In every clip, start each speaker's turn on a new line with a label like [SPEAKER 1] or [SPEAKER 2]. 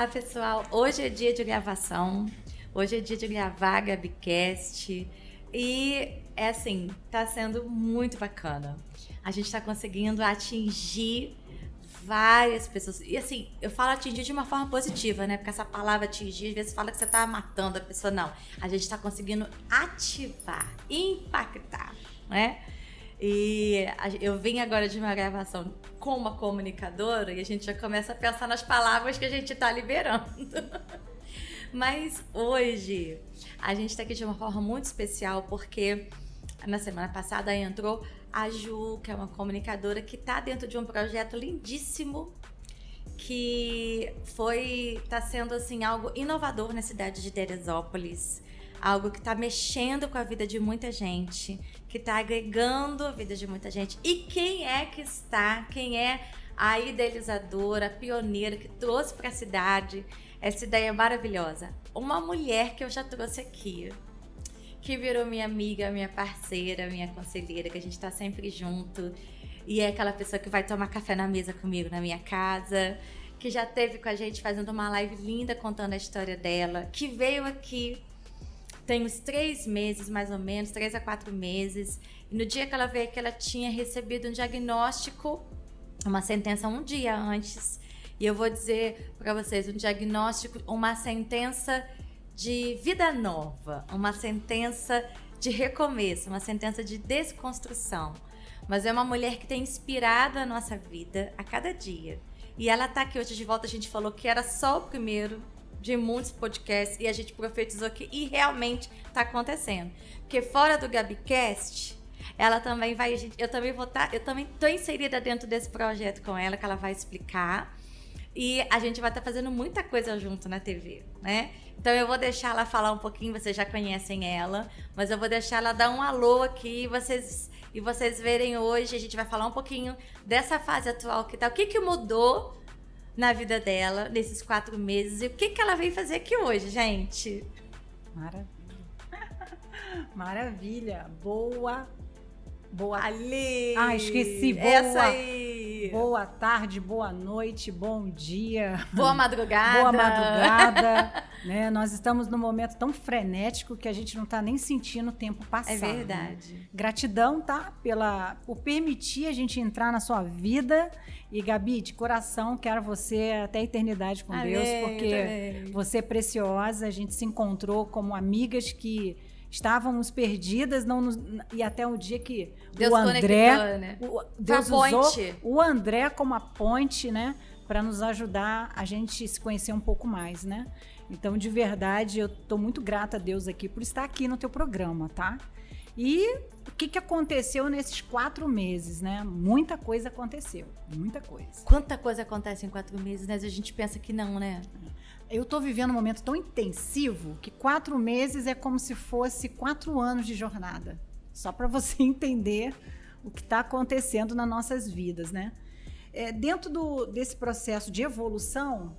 [SPEAKER 1] Olá, pessoal. Hoje é dia de gravação. Hoje é dia de gravar a GabiCast. E tá sendo muito bacana. A gente tá conseguindo atingir várias pessoas. E eu falo atingir de uma forma positiva, né? Porque essa palavra atingir, às vezes fala que você tá matando a pessoa. Não. A gente tá conseguindo ativar, impactar, né? E eu vim agora de uma gravação com uma comunicadora e a gente já começa a pensar nas palavras que a gente tá liberando. Mas hoje a gente tá aqui de uma forma muito especial porque na semana passada entrou a Ju, que é uma comunicadora que tá dentro de um projeto lindíssimo que tá sendo algo inovador na cidade de Teresópolis. Algo que está mexendo com a vida de muita gente, que está agregando a vida de muita gente. E quem é a idealizadora, a pioneira que trouxe para a cidade essa ideia maravilhosa? Uma mulher que eu já trouxe aqui, que virou minha amiga, minha parceira, minha conselheira, que a gente está sempre junto. E é aquela pessoa que vai tomar café na mesa comigo na minha casa, que já esteve com a gente fazendo uma live linda contando a história dela, que veio aqui tem uns 3 meses, mais ou menos, 3 a 4 meses. E no dia que ela veio aqui, ela tinha recebido um diagnóstico, uma sentença um dia antes. E eu vou dizer para vocês, um diagnóstico, uma sentença de vida nova, uma sentença de recomeço, uma sentença de desconstrução. Mas é uma mulher que tem inspirado a nossa vida a cada dia. E ela tá aqui hoje de volta, a gente falou que era só o primeiro de muitos podcasts e a gente profetizou aqui e realmente tá acontecendo. Porque fora do GabiCast, ela também vai, eu também tô inserida dentro desse projeto com ela, que ela vai explicar. E a gente vai estar fazendo muita coisa junto na TV, né? Então eu vou deixar ela falar um pouquinho, vocês já conhecem ela, mas eu vou deixar ela dar um alô aqui e vocês verem hoje, a gente vai falar um pouquinho dessa fase atual que tá, o que mudou na vida dela, nesses 4 meses. E o que ela veio fazer aqui hoje, gente?
[SPEAKER 2] Maravilha. Maravilha. Boa.
[SPEAKER 1] Ali.
[SPEAKER 2] Esqueci. Boa.
[SPEAKER 1] Essa aí.
[SPEAKER 2] Boa tarde, boa noite, bom dia.
[SPEAKER 1] Boa madrugada.
[SPEAKER 2] Boa madrugada. Né? Nós estamos num momento tão frenético que a gente não está nem sentindo o tempo passar.
[SPEAKER 1] É verdade.
[SPEAKER 2] Né? Gratidão, tá? Por permitir a gente entrar na sua vida. E, Gabi, de coração, quero você até a eternidade com Deus, porque você é preciosa. A gente se encontrou como amigas que estávamos perdidas, e até o dia que
[SPEAKER 1] Deus
[SPEAKER 2] o André,
[SPEAKER 1] conectou, né?
[SPEAKER 2] Deus usou o André como a ponte, né, para nos ajudar a gente se conhecer um pouco mais, né? Então, de verdade, eu tô muito grata a Deus aqui por estar aqui no teu programa, tá? E o que aconteceu nesses 4 meses, né? Muita coisa aconteceu, muita coisa.
[SPEAKER 1] Quanta coisa acontece em 4 meses, né? A gente pensa que não, né?
[SPEAKER 2] Eu tô vivendo um momento tão intensivo que 4 meses é como se fosse 4 anos de jornada. Só para você entender o que está acontecendo nas nossas vidas, né? Dentro desse processo de evolução,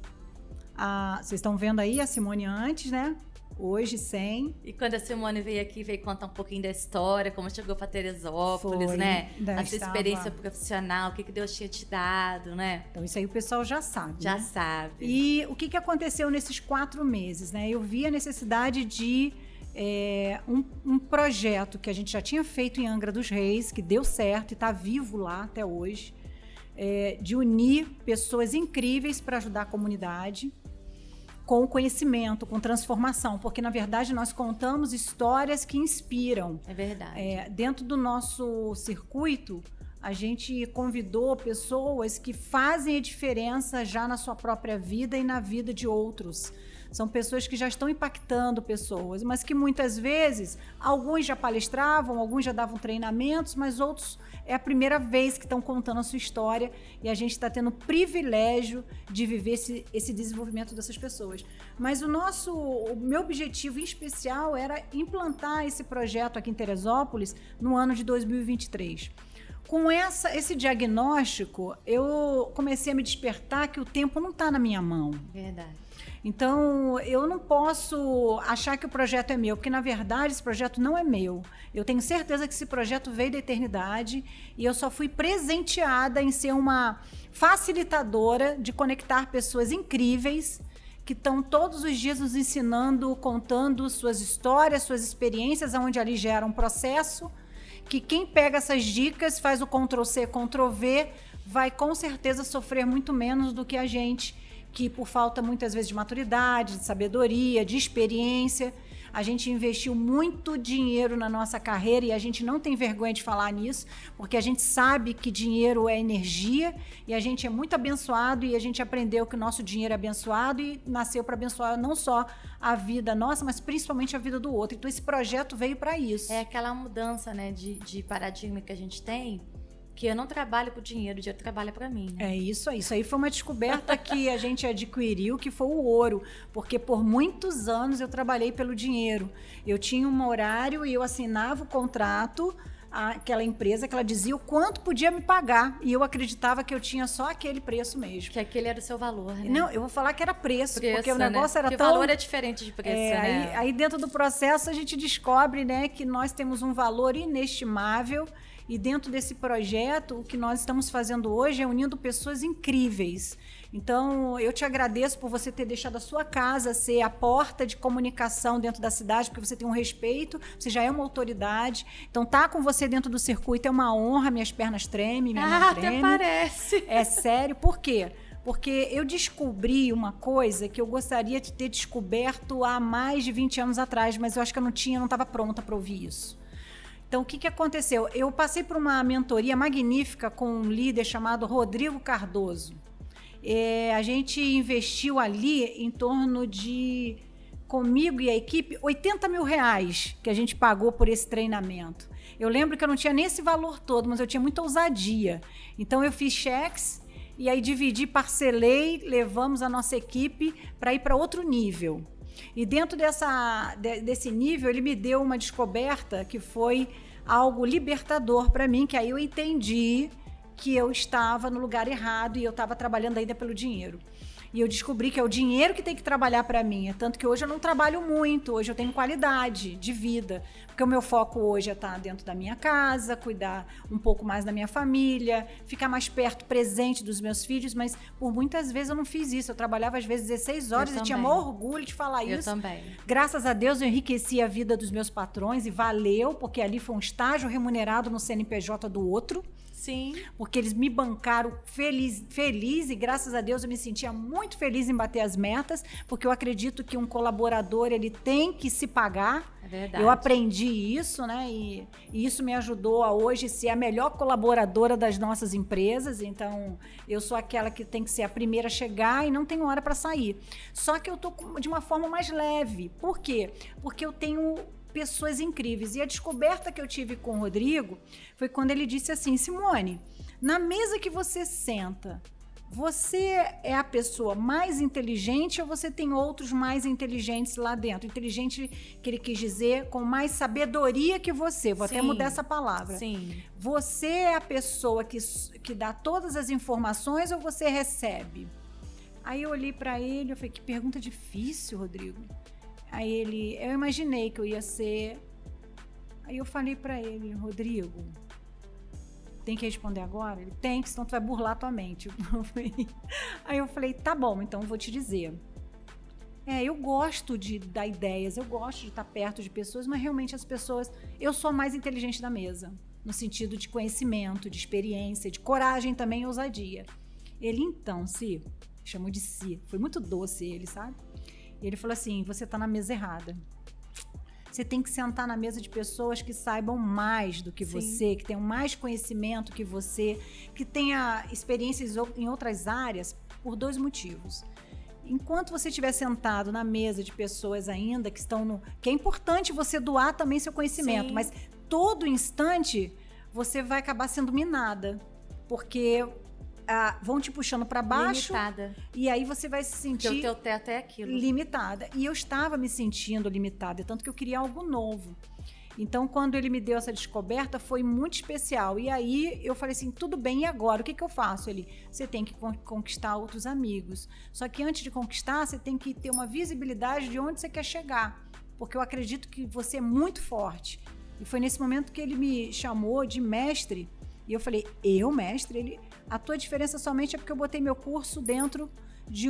[SPEAKER 2] vocês estão vendo aí a Simone antes, né? Hoje, sem.
[SPEAKER 1] E quando a Simone veio aqui, veio contar um pouquinho da história, como chegou para Teresópolis, né? A sua experiência profissional, o que Deus tinha te dado, né?
[SPEAKER 2] Então, isso aí o pessoal já sabe.
[SPEAKER 1] Já
[SPEAKER 2] né?
[SPEAKER 1] sabe.
[SPEAKER 2] E o que aconteceu nesses 4 meses, né? Eu vi a necessidade de um projeto que a gente já tinha feito em Angra dos Reis, que deu certo e está vivo lá até hoje, de unir pessoas incríveis para ajudar a comunidade, com conhecimento, com transformação, porque na verdade nós contamos histórias que inspiram.
[SPEAKER 1] É verdade.
[SPEAKER 2] Dentro do nosso circuito, a gente convidou pessoas que fazem a diferença já na sua própria vida e na vida de outros. São pessoas que já estão impactando pessoas, mas que muitas vezes, alguns já palestravam, alguns já davam treinamentos, mas outros é a primeira vez que estão contando a sua história e a gente está tendo o privilégio de viver esse desenvolvimento dessas pessoas. Mas o meu objetivo em especial era implantar esse projeto aqui em Teresópolis no ano de 2023. Com esse diagnóstico, eu comecei a me despertar que o tempo não está na minha mão.
[SPEAKER 1] Verdade.
[SPEAKER 2] Então, eu não posso achar que o projeto é meu, porque, na verdade, esse projeto não é meu. Eu tenho certeza que esse projeto veio da eternidade e eu só fui presenteada em ser uma facilitadora de conectar pessoas incríveis que estão todos os dias nos ensinando, contando suas histórias, suas experiências, onde ali gera um processo, que quem pega essas dicas, faz o Ctrl+C, Ctrl+V, vai com certeza sofrer muito menos do que a gente, que por falta muitas vezes de maturidade, de sabedoria, de experiência, a gente investiu muito dinheiro na nossa carreira e a gente não tem vergonha de falar nisso, porque a gente sabe que dinheiro é energia e a gente é muito abençoado e a gente aprendeu que o nosso dinheiro é abençoado e nasceu para abençoar não só a vida nossa, mas principalmente a vida do outro. Então esse projeto veio para isso.
[SPEAKER 1] É aquela mudança, né, de paradigma que a gente tem, que eu não trabalho por dinheiro, o dinheiro trabalha para mim. Né?
[SPEAKER 2] É isso aí. Isso aí foi uma descoberta que a gente adquiriu, que foi o ouro. Porque por muitos anos eu trabalhei pelo dinheiro. Eu tinha um horário e eu assinava o contrato, aquela empresa que ela dizia o quanto podia me pagar. E eu acreditava que eu tinha só aquele preço mesmo.
[SPEAKER 1] Que aquele era o seu valor, né?
[SPEAKER 2] Não, eu vou falar que era preço porque o negócio era
[SPEAKER 1] porque
[SPEAKER 2] tão...
[SPEAKER 1] o valor é diferente de preço, né?
[SPEAKER 2] Aí dentro do processo a gente descobre, né, que nós temos um valor inestimável. E dentro desse projeto, o que nós estamos fazendo hoje é unindo pessoas incríveis. Então, eu te agradeço por você ter deixado a sua casa ser a porta de comunicação dentro da cidade, porque você tem um respeito, você já é uma autoridade. Então, tá com você dentro do circuito é uma honra, minhas pernas tremem, minha mão treme.
[SPEAKER 1] Até parece.
[SPEAKER 2] É sério, por quê? Porque eu descobri uma coisa que eu gostaria de ter descoberto há mais de 20 anos atrás, mas eu acho que eu não estava pronta para ouvir isso. Então, o que aconteceu? Eu passei por uma mentoria magnífica com um líder chamado Rodrigo Cardoso. A gente investiu ali em torno de, comigo e a equipe, R$80 mil que a gente pagou por esse treinamento. Eu lembro que eu não tinha nem esse valor todo, mas eu tinha muita ousadia. Então, eu fiz cheques e aí dividi, parcelei, levamos a nossa equipe para ir para outro nível. E dentro desse nível, ele me deu uma descoberta que foi algo libertador para mim, que aí eu entendi que eu estava no lugar errado e eu estava trabalhando ainda pelo dinheiro. E eu descobri que é o dinheiro que tem que trabalhar para mim. É tanto que hoje eu não trabalho muito, hoje eu tenho qualidade de vida. Porque o meu foco hoje é estar dentro da minha casa, cuidar um pouco mais da minha família, ficar mais perto, presente dos meus filhos. Mas por muitas vezes eu não fiz isso. Eu trabalhava às vezes 16 horas e tinha maior orgulho de falar isso.
[SPEAKER 1] Eu também.
[SPEAKER 2] Graças a Deus eu enriqueci a vida dos meus patrões e valeu, porque ali foi um estágio remunerado no CNPJ do outro.
[SPEAKER 1] Sim.
[SPEAKER 2] Porque eles me bancaram feliz e graças a Deus eu me sentia muito feliz em bater as metas, porque eu acredito que um colaborador ele tem que se pagar.
[SPEAKER 1] É verdade.
[SPEAKER 2] Eu aprendi isso, né? E isso me ajudou a hoje ser a melhor colaboradora das nossas empresas. Então, eu sou aquela que tem que ser a primeira a chegar e não tenho hora para sair. Só que eu tô de uma forma mais leve. Por quê? Porque eu tenho pessoas incríveis. E a descoberta que eu tive com o Rodrigo foi quando ele disse assim: Simone, na mesa que você senta, você é a pessoa mais inteligente ou você tem outros mais inteligentes lá dentro? Inteligente, que ele quis dizer, com mais sabedoria que você. Vou até mudar essa palavra.
[SPEAKER 1] Sim.
[SPEAKER 2] Você é a pessoa que dá todas as informações ou você recebe? Aí eu olhei para ele e falei, que pergunta difícil, Rodrigo. Aí eu imaginei que eu ia ser... Aí eu falei para ele, Rodrigo, tem que responder agora? Ele tem, senão tu vai burlar tua mente. Aí eu falei, tá bom, então eu vou te dizer. Eu gosto de dar ideias, eu gosto de estar perto de pessoas, mas realmente as pessoas... Eu sou a mais inteligente da mesa, no sentido de conhecimento, de experiência, de coragem também e ousadia. Ele, então, chamou de foi muito doce ele, sabe? E ele falou assim, você está na mesa errada. Você tem que sentar na mesa de pessoas que saibam mais do que você, que tenham mais conhecimento que você, que tenha experiências em outras áreas, por 2 motivos. Enquanto você estiver sentado na mesa de pessoas ainda que estão que é importante você doar também seu conhecimento, Sim. mas todo instante você vai acabar sendo minada, porque... vão te puxando para baixo.
[SPEAKER 1] Limitada.
[SPEAKER 2] E aí você vai se sentir...
[SPEAKER 1] Porque o teu teto é aquilo.
[SPEAKER 2] Limitada. E eu estava me sentindo limitada, tanto que eu queria algo novo. Então, quando ele me deu essa descoberta, foi muito especial. E aí, eu falei assim, tudo bem, e agora? O que eu faço? Você tem que conquistar outros amigos. Só que antes de conquistar, você tem que ter uma visibilidade de onde você quer chegar. Porque eu acredito que você é muito forte. E foi nesse momento que ele me chamou de mestre. E eu falei, mestre? A tua diferença somente é porque eu botei meu curso dentro de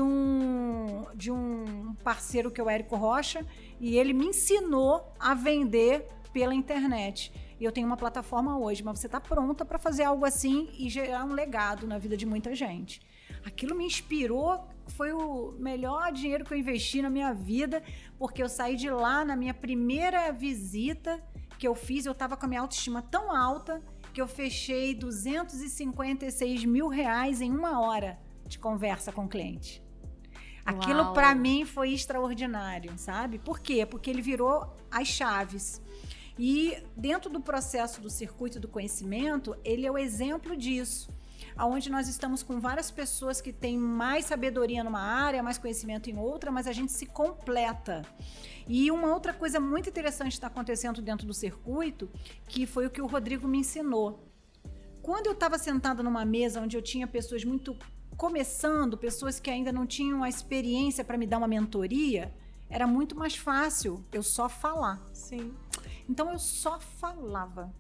[SPEAKER 2] um parceiro que é o Érico Rocha, e ele me ensinou a vender pela internet. E eu tenho uma plataforma hoje, mas você está pronta para fazer algo assim e gerar um legado na vida de muita gente. Aquilo me inspirou, foi o melhor dinheiro que eu investi na minha vida, porque eu saí de lá na minha primeira visita que eu fiz, eu estava com a minha autoestima tão alta que eu fechei R$256 mil em 1 hora de conversa com o cliente. Aquilo para mim foi extraordinário, sabe? Por quê? Porque ele virou as chaves. E dentro do processo do circuito do conhecimento, ele é o exemplo disso, onde nós estamos com várias pessoas que têm mais sabedoria numa área, mais conhecimento em outra, mas a gente se completa. E uma outra coisa muito interessante está acontecendo dentro do circuito, que foi o que o Rodrigo me ensinou. Quando eu estava sentada numa mesa onde eu tinha pessoas muito começando, pessoas que ainda não tinham a experiência para me dar uma mentoria, era muito mais fácil eu só falar.
[SPEAKER 1] Sim.
[SPEAKER 2] Então eu só falava.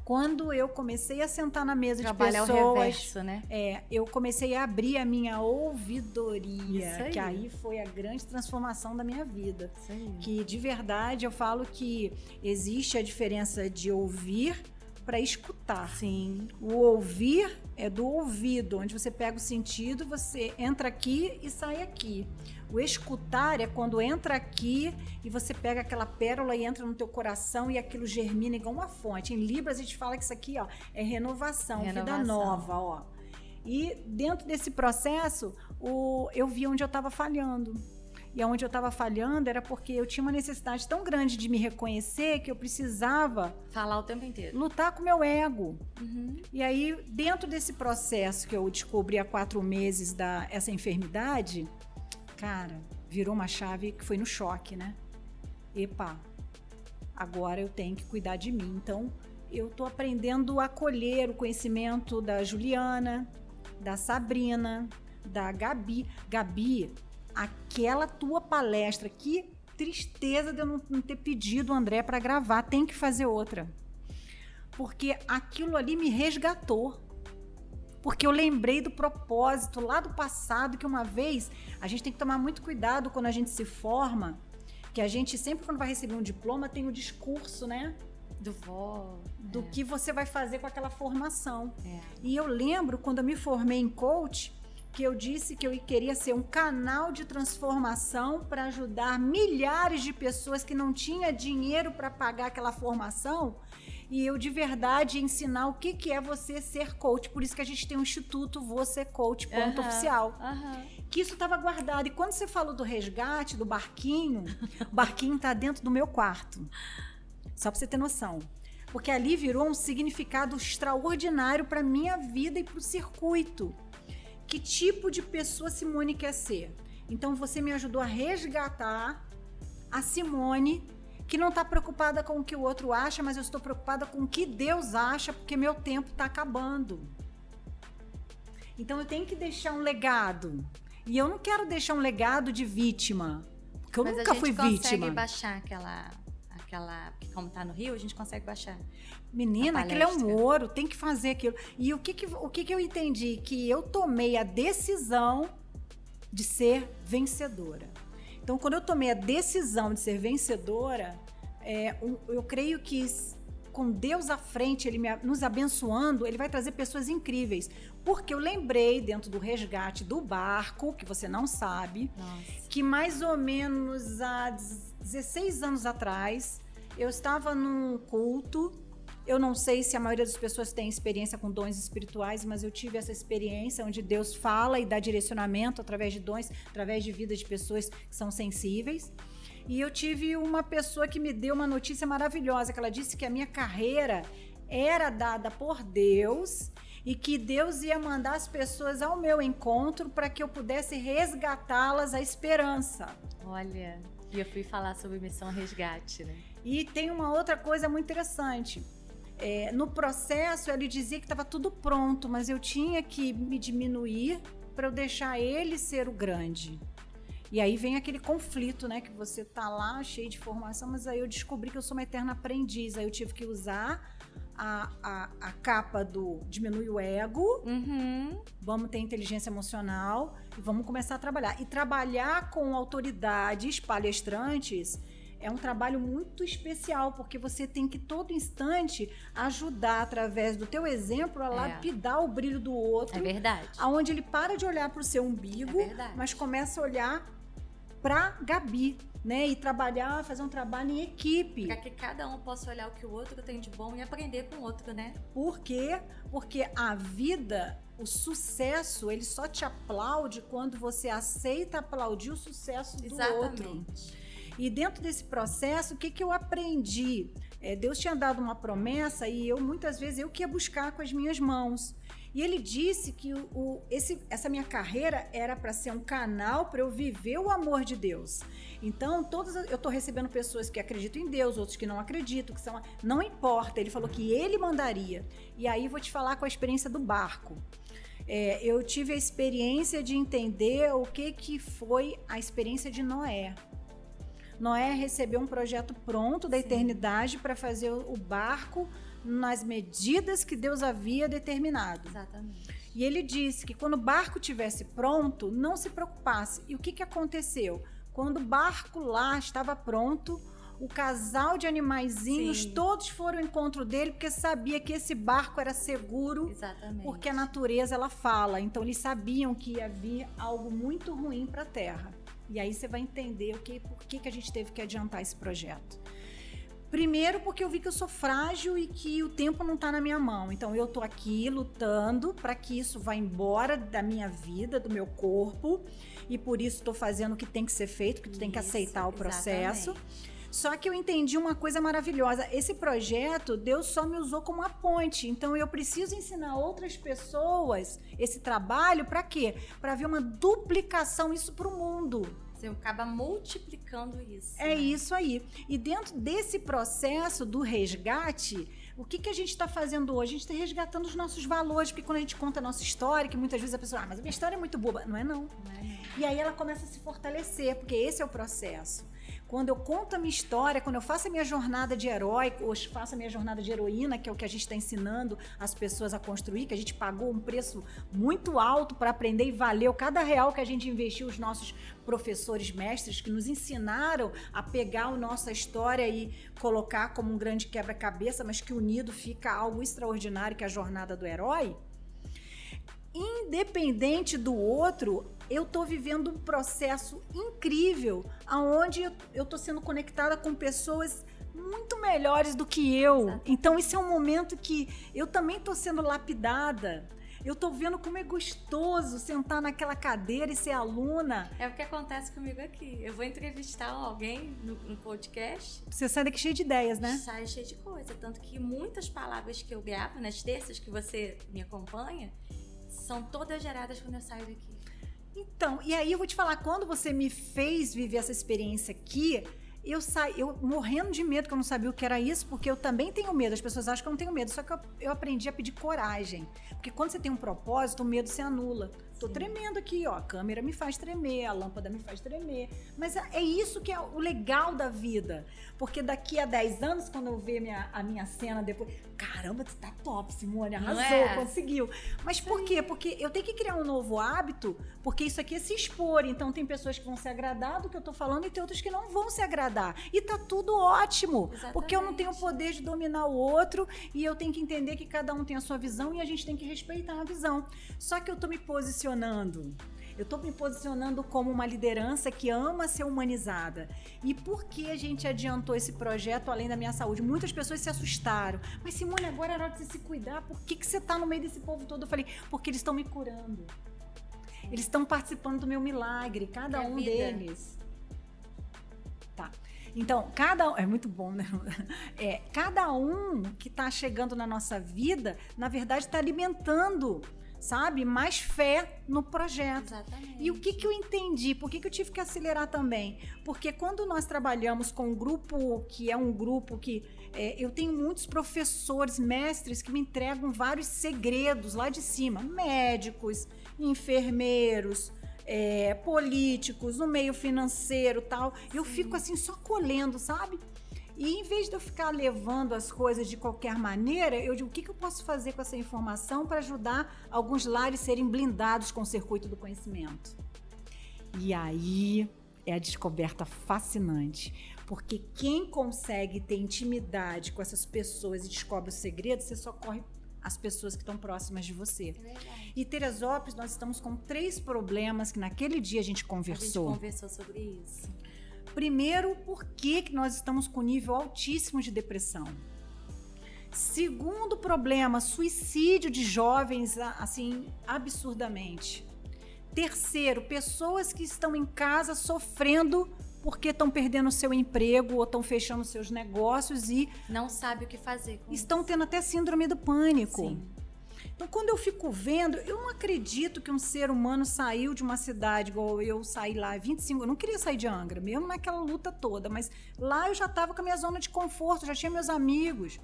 [SPEAKER 2] Quando eu comecei a sentar na mesa
[SPEAKER 1] Trabalhar
[SPEAKER 2] de pessoas,
[SPEAKER 1] o reverso, né?
[SPEAKER 2] Eu comecei a abrir a minha ouvidoria,
[SPEAKER 1] Isso aí.
[SPEAKER 2] que aí foi a grande transformação da minha vida.
[SPEAKER 1] Isso aí.
[SPEAKER 2] Que de verdade eu falo que existe a diferença de ouvir para escutar.
[SPEAKER 1] Sim.
[SPEAKER 2] O ouvir é do ouvido, onde você pega o sentido, você entra aqui e sai aqui. O escutar é quando entra aqui e você pega aquela pérola e entra no teu coração e aquilo germina igual uma fonte. Em Libras a gente fala que isso aqui, ó, é renovação, vida nova, ó. E dentro desse processo, eu vi onde eu estava falhando. E onde eu estava falhando era porque eu tinha uma necessidade tão grande de me reconhecer que eu precisava
[SPEAKER 1] falar o tempo inteiro,
[SPEAKER 2] lutar com o meu ego.
[SPEAKER 1] Uhum.
[SPEAKER 2] E aí, dentro desse processo que eu descobri há 4 meses essa enfermidade, cara, virou uma chave que foi no choque, né? Epa, agora eu tenho que cuidar de mim. Então, eu tô aprendendo a acolher o conhecimento da Juliana, da Sabrina, da Gabi. Gabi, aquela tua palestra, que tristeza de eu não ter pedido o André para gravar, tem que fazer outra. Porque aquilo ali me resgatou. Porque eu lembrei do propósito lá do passado, que uma vez a gente tem que tomar muito cuidado quando a gente se forma, que a gente sempre quando vai receber um diploma tem o discurso, né? Do que você vai fazer com aquela formação. E eu lembro quando eu me formei em coach, que eu disse que eu queria ser um canal de transformação para ajudar milhares de pessoas que não tinham dinheiro para pagar aquela formação, e eu de verdade ensinar o que é você ser coach. Por isso que a gente tem um instituto Você Coach oficial. Que isso estava guardado. E quando você falou do resgate, do barquinho, o barquinho está dentro do meu quarto. Só para você ter noção. Porque ali virou um significado extraordinário para minha vida e para o circuito. Que tipo de pessoa Simone quer ser? Então você me ajudou a resgatar a Simone, que não está preocupada com o que o outro acha, mas eu estou preocupada com o que Deus acha, porque meu tempo está acabando. Então eu tenho que deixar um legado. E eu não quero deixar um legado de vítima, porque eu nunca fui vítima. Mas a gente consegue
[SPEAKER 1] baixar aquela... Como está no Rio, a gente consegue baixar.
[SPEAKER 2] Menina, aquilo é um ouro, tem que fazer aquilo. E o que eu entendi? Que eu tomei a decisão de ser vencedora. Então, quando eu tomei a decisão de ser vencedora, eu creio que com Deus à frente, Ele nos abençoando, Ele vai trazer pessoas incríveis. Porque eu lembrei, dentro do resgate do barco, que você não sabe, que mais ou menos há 16 anos atrás, eu estava num culto. Eu não sei se a maioria das pessoas tem experiência com dons espirituais, mas eu tive essa experiência onde Deus fala e dá direcionamento através de dons, através de vidas de pessoas que são sensíveis. E eu tive uma pessoa que me deu uma notícia maravilhosa, que ela disse que a minha carreira era dada por Deus e que Deus ia mandar as pessoas ao meu encontro para que eu pudesse resgatá-las à esperança.
[SPEAKER 1] Olha, e eu fui falar sobre missão resgate, né?
[SPEAKER 2] E tem uma outra coisa muito interessante. No processo, ele dizia que estava tudo pronto, mas eu tinha que me diminuir para eu deixar ele ser o grande. E aí vem aquele conflito, né? Que você tá lá cheio de formação, mas aí eu descobri que eu sou uma eterna aprendiz. Aí eu tive que usar a capa do diminui o ego, vamos ter inteligência emocional e vamos começar a trabalhar. E trabalhar com autoridades palestrantes é um trabalho muito especial, porque você tem que, todo instante, ajudar, através do teu exemplo, a lapidar o brilho do outro.
[SPEAKER 1] É verdade.
[SPEAKER 2] Onde ele para de olhar para o seu umbigo, mas começa a olhar para Gabi, né? E trabalhar, fazer um trabalho em equipe.
[SPEAKER 1] Para que cada um possa olhar o que o outro tem de bom e aprender com o outro, né?
[SPEAKER 2] Por quê? Porque a vida, o sucesso, ele só te aplaude quando você aceita aplaudir o sucesso do outro. E dentro desse processo, o que eu aprendi? Deus tinha dado uma promessa e muitas vezes eu que ia buscar com as minhas mãos. E ele disse que essa minha carreira era para ser um canal para eu viver o amor de Deus. Então, eu estou recebendo pessoas que acreditam em Deus, outros que não acreditam, não importa. Ele falou que ele mandaria. E aí vou te falar com a experiência do barco. Eu tive a experiência de entender o que foi a experiência de Noé. Noé recebeu um projeto pronto da eternidade para fazer o barco nas medidas que Deus havia determinado.
[SPEAKER 1] Exatamente.
[SPEAKER 2] E ele disse que quando o barco estivesse pronto, não se preocupasse. E o que aconteceu? Quando o barco lá estava pronto, o casal de animaizinhos todos foram ao encontro dele, porque sabia que esse barco era seguro.
[SPEAKER 1] Exatamente.
[SPEAKER 2] Porque a natureza, ela fala. Então, eles sabiam que ia vir algo muito ruim para a Terra. E aí você vai entender por que a gente teve que adiantar esse projeto. Primeiro, porque eu vi que eu sou frágil e que o tempo não está na minha mão. Então, eu estou aqui lutando para que isso vá embora da minha vida, do meu corpo. E por isso estou fazendo o que tem que ser feito, que tu tem que aceitar o processo. Exatamente. Só que eu entendi uma coisa maravilhosa. Esse projeto, Deus só me usou como uma ponte. Então, eu preciso ensinar outras pessoas esse trabalho para quê? Para ver uma duplicação isso para o mundo.
[SPEAKER 1] Você acaba multiplicando isso.
[SPEAKER 2] É isso aí. E dentro desse processo do resgate, o que a gente está fazendo hoje? A gente está resgatando os nossos valores, porque quando a gente conta a nossa história, que muitas vezes a pessoa, mas a minha história é muito boba. Não é não. E aí ela começa a se fortalecer, porque esse é o processo. Quando eu conto a minha história, quando eu faço a minha jornada de herói, ou faço a minha jornada de heroína, que é o que a gente está ensinando as pessoas a construir, que a gente pagou um preço muito alto para aprender e valeu cada real que a gente investiu, os nossos professores mestres que nos ensinaram a pegar a nossa história e colocar como um grande quebra-cabeça, mas que unido fica algo extraordinário, que é a jornada do herói. Independente do outro, eu estou vivendo um processo incrível, onde eu estou sendo conectada com pessoas muito melhores do que eu. Exato. Então, esse é um momento que eu também estou sendo lapidada. Eu tô vendo como é gostoso sentar naquela cadeira e ser aluna.
[SPEAKER 1] É o que acontece comigo aqui. Eu vou entrevistar alguém no podcast.
[SPEAKER 2] Você sai daqui cheio de ideias, né?
[SPEAKER 1] Sai cheio de coisa. Tanto que muitas palavras que eu gravo nas terças que você me acompanha são todas geradas quando eu saio daqui.
[SPEAKER 2] Então, e aí eu vou te falar, quando você me fez viver essa experiência aqui, eu morrendo de medo, que eu não sabia o que era isso, porque eu também tenho medo. As pessoas acham que eu não tenho medo, só que eu aprendi a pedir coragem. Porque quando você tem um propósito, o medo se anula. Tô tremendo aqui, ó, a câmera me faz tremer, a lâmpada me faz tremer. Mas é isso que é o legal da vida. Porque daqui a 10 anos, quando eu ver a minha cena depois, caramba, tu tá top, Simone, arrasou, conseguiu. Mas por quê? Porque eu tenho que criar um novo hábito, porque isso aqui é se expor. Então tem pessoas que vão se agradar do que eu tô falando e tem outras que não vão se agradar. E tá tudo ótimo. Exatamente. Porque eu não tenho o poder de dominar o outro e eu tenho que entender que cada um tem a sua visão e a gente tem que respeitar a visão. Só que eu tô me posicionando. Eu estou me posicionando como uma liderança que ama ser humanizada. E por que a gente adiantou esse projeto além da minha saúde? Muitas pessoas se assustaram. Mas, Simone, agora é hora de você se cuidar. Por que você está no meio desse povo todo? Eu falei, porque eles estão me curando. Eles estão participando do meu milagre, cada um deles. Tá. Então, é muito bom, né? Cada um que está chegando na nossa vida, na verdade, está alimentando, sabe, mais fé no projeto.
[SPEAKER 1] Exatamente.
[SPEAKER 2] E o que eu entendi? Por que eu tive que acelerar também? Porque quando nós trabalhamos com um grupo que é um grupo que eu tenho muitos professores, mestres que me entregam vários segredos lá de cima, médicos, enfermeiros, políticos, no meio financeiro, tal. Eu fico assim só colhendo, sabe? E em vez de eu ficar levando as coisas de qualquer maneira, eu digo, o que eu posso fazer com essa informação para ajudar alguns lares serem blindados com o circuito do conhecimento? E aí é a descoberta fascinante, porque quem consegue ter intimidade com essas pessoas e descobre o segredo, você socorre as pessoas que estão próximas de você.
[SPEAKER 1] É verdade.
[SPEAKER 2] E Teresópolis, nós estamos com 3 problemas que naquele dia a gente conversou.
[SPEAKER 1] A gente conversou sobre isso.
[SPEAKER 2] Primeiro, por que nós estamos com nível altíssimo de depressão? Segundo problema, suicídio de jovens, assim, absurdamente. Terceiro, pessoas que estão em casa sofrendo porque estão perdendo o seu emprego ou estão fechando seus negócios e
[SPEAKER 1] não sabe o que fazer com
[SPEAKER 2] estão
[SPEAKER 1] isso.
[SPEAKER 2] tendo até síndrome do pânico.
[SPEAKER 1] Sim.
[SPEAKER 2] Então, quando eu fico vendo, eu não acredito que um ser humano saiu de uma cidade, igual eu saí lá, 25, eu não queria sair de Angra, mesmo naquela luta toda, mas lá eu já estava com a minha zona de conforto, já tinha meus amigos.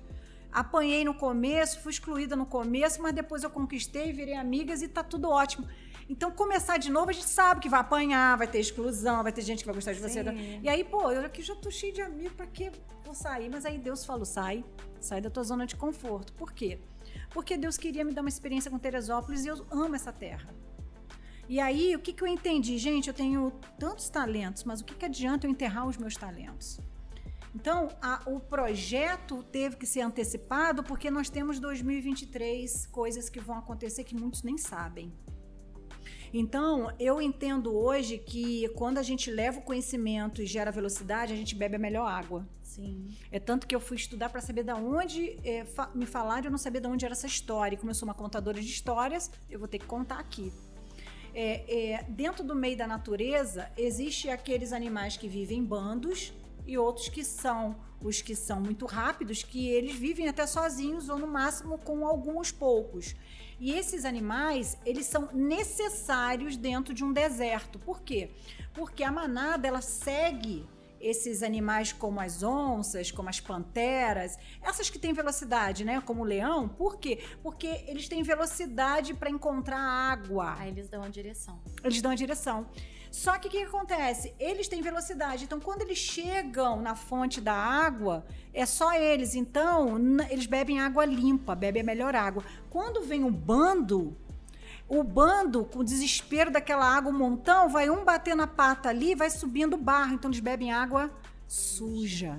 [SPEAKER 2] Apanhei no começo, fui excluída no começo, mas depois eu conquistei, virei amigas e tá tudo ótimo. Então, começar de novo, a gente sabe que vai apanhar, vai ter exclusão, vai ter gente que vai gostar de você.
[SPEAKER 1] Sim.
[SPEAKER 2] E aí, pô, eu aqui já tô cheio de amigos, pra que vou sair? Mas aí Deus falou, sai da tua zona de conforto. Por quê? Porque Deus queria me dar uma experiência com Teresópolis e eu amo essa terra. E aí, o que eu entendi? Gente, eu tenho tantos talentos, mas o que adianta eu enterrar os meus talentos? Então, o projeto teve que ser antecipado porque nós temos 2023, coisas que vão acontecer que muitos nem sabem. Então, eu entendo hoje que quando a gente leva o conhecimento e gera velocidade, a gente bebe a melhor água.
[SPEAKER 1] Sim.
[SPEAKER 2] É tanto que eu fui estudar para saber de onde me falaram, eu não sabia de onde era essa história. E como eu sou uma contadora de histórias, eu vou ter que contar aqui. Dentro do meio da natureza, existem aqueles animais que vivem em bandos e outros que são os que são muito rápidos, que eles vivem até sozinhos ou no máximo com alguns poucos. E esses animais, eles são necessários dentro de um deserto. Por quê? Porque a manada, ela segue esses animais como as onças, como as panteras, essas que têm velocidade, né? Como o leão. Por quê? Porque eles têm velocidade para encontrar água.
[SPEAKER 1] Aí eles dão a direção.
[SPEAKER 2] Eles dão a direção. Só que o que acontece? Eles têm velocidade, então quando eles chegam na fonte da água, é só eles. Então, eles bebem água limpa, bebem a melhor água. Quando vem o bando, com o desespero daquela água, um montão, vai um bater na pata ali, vai subindo o barro. Então, eles bebem água suja.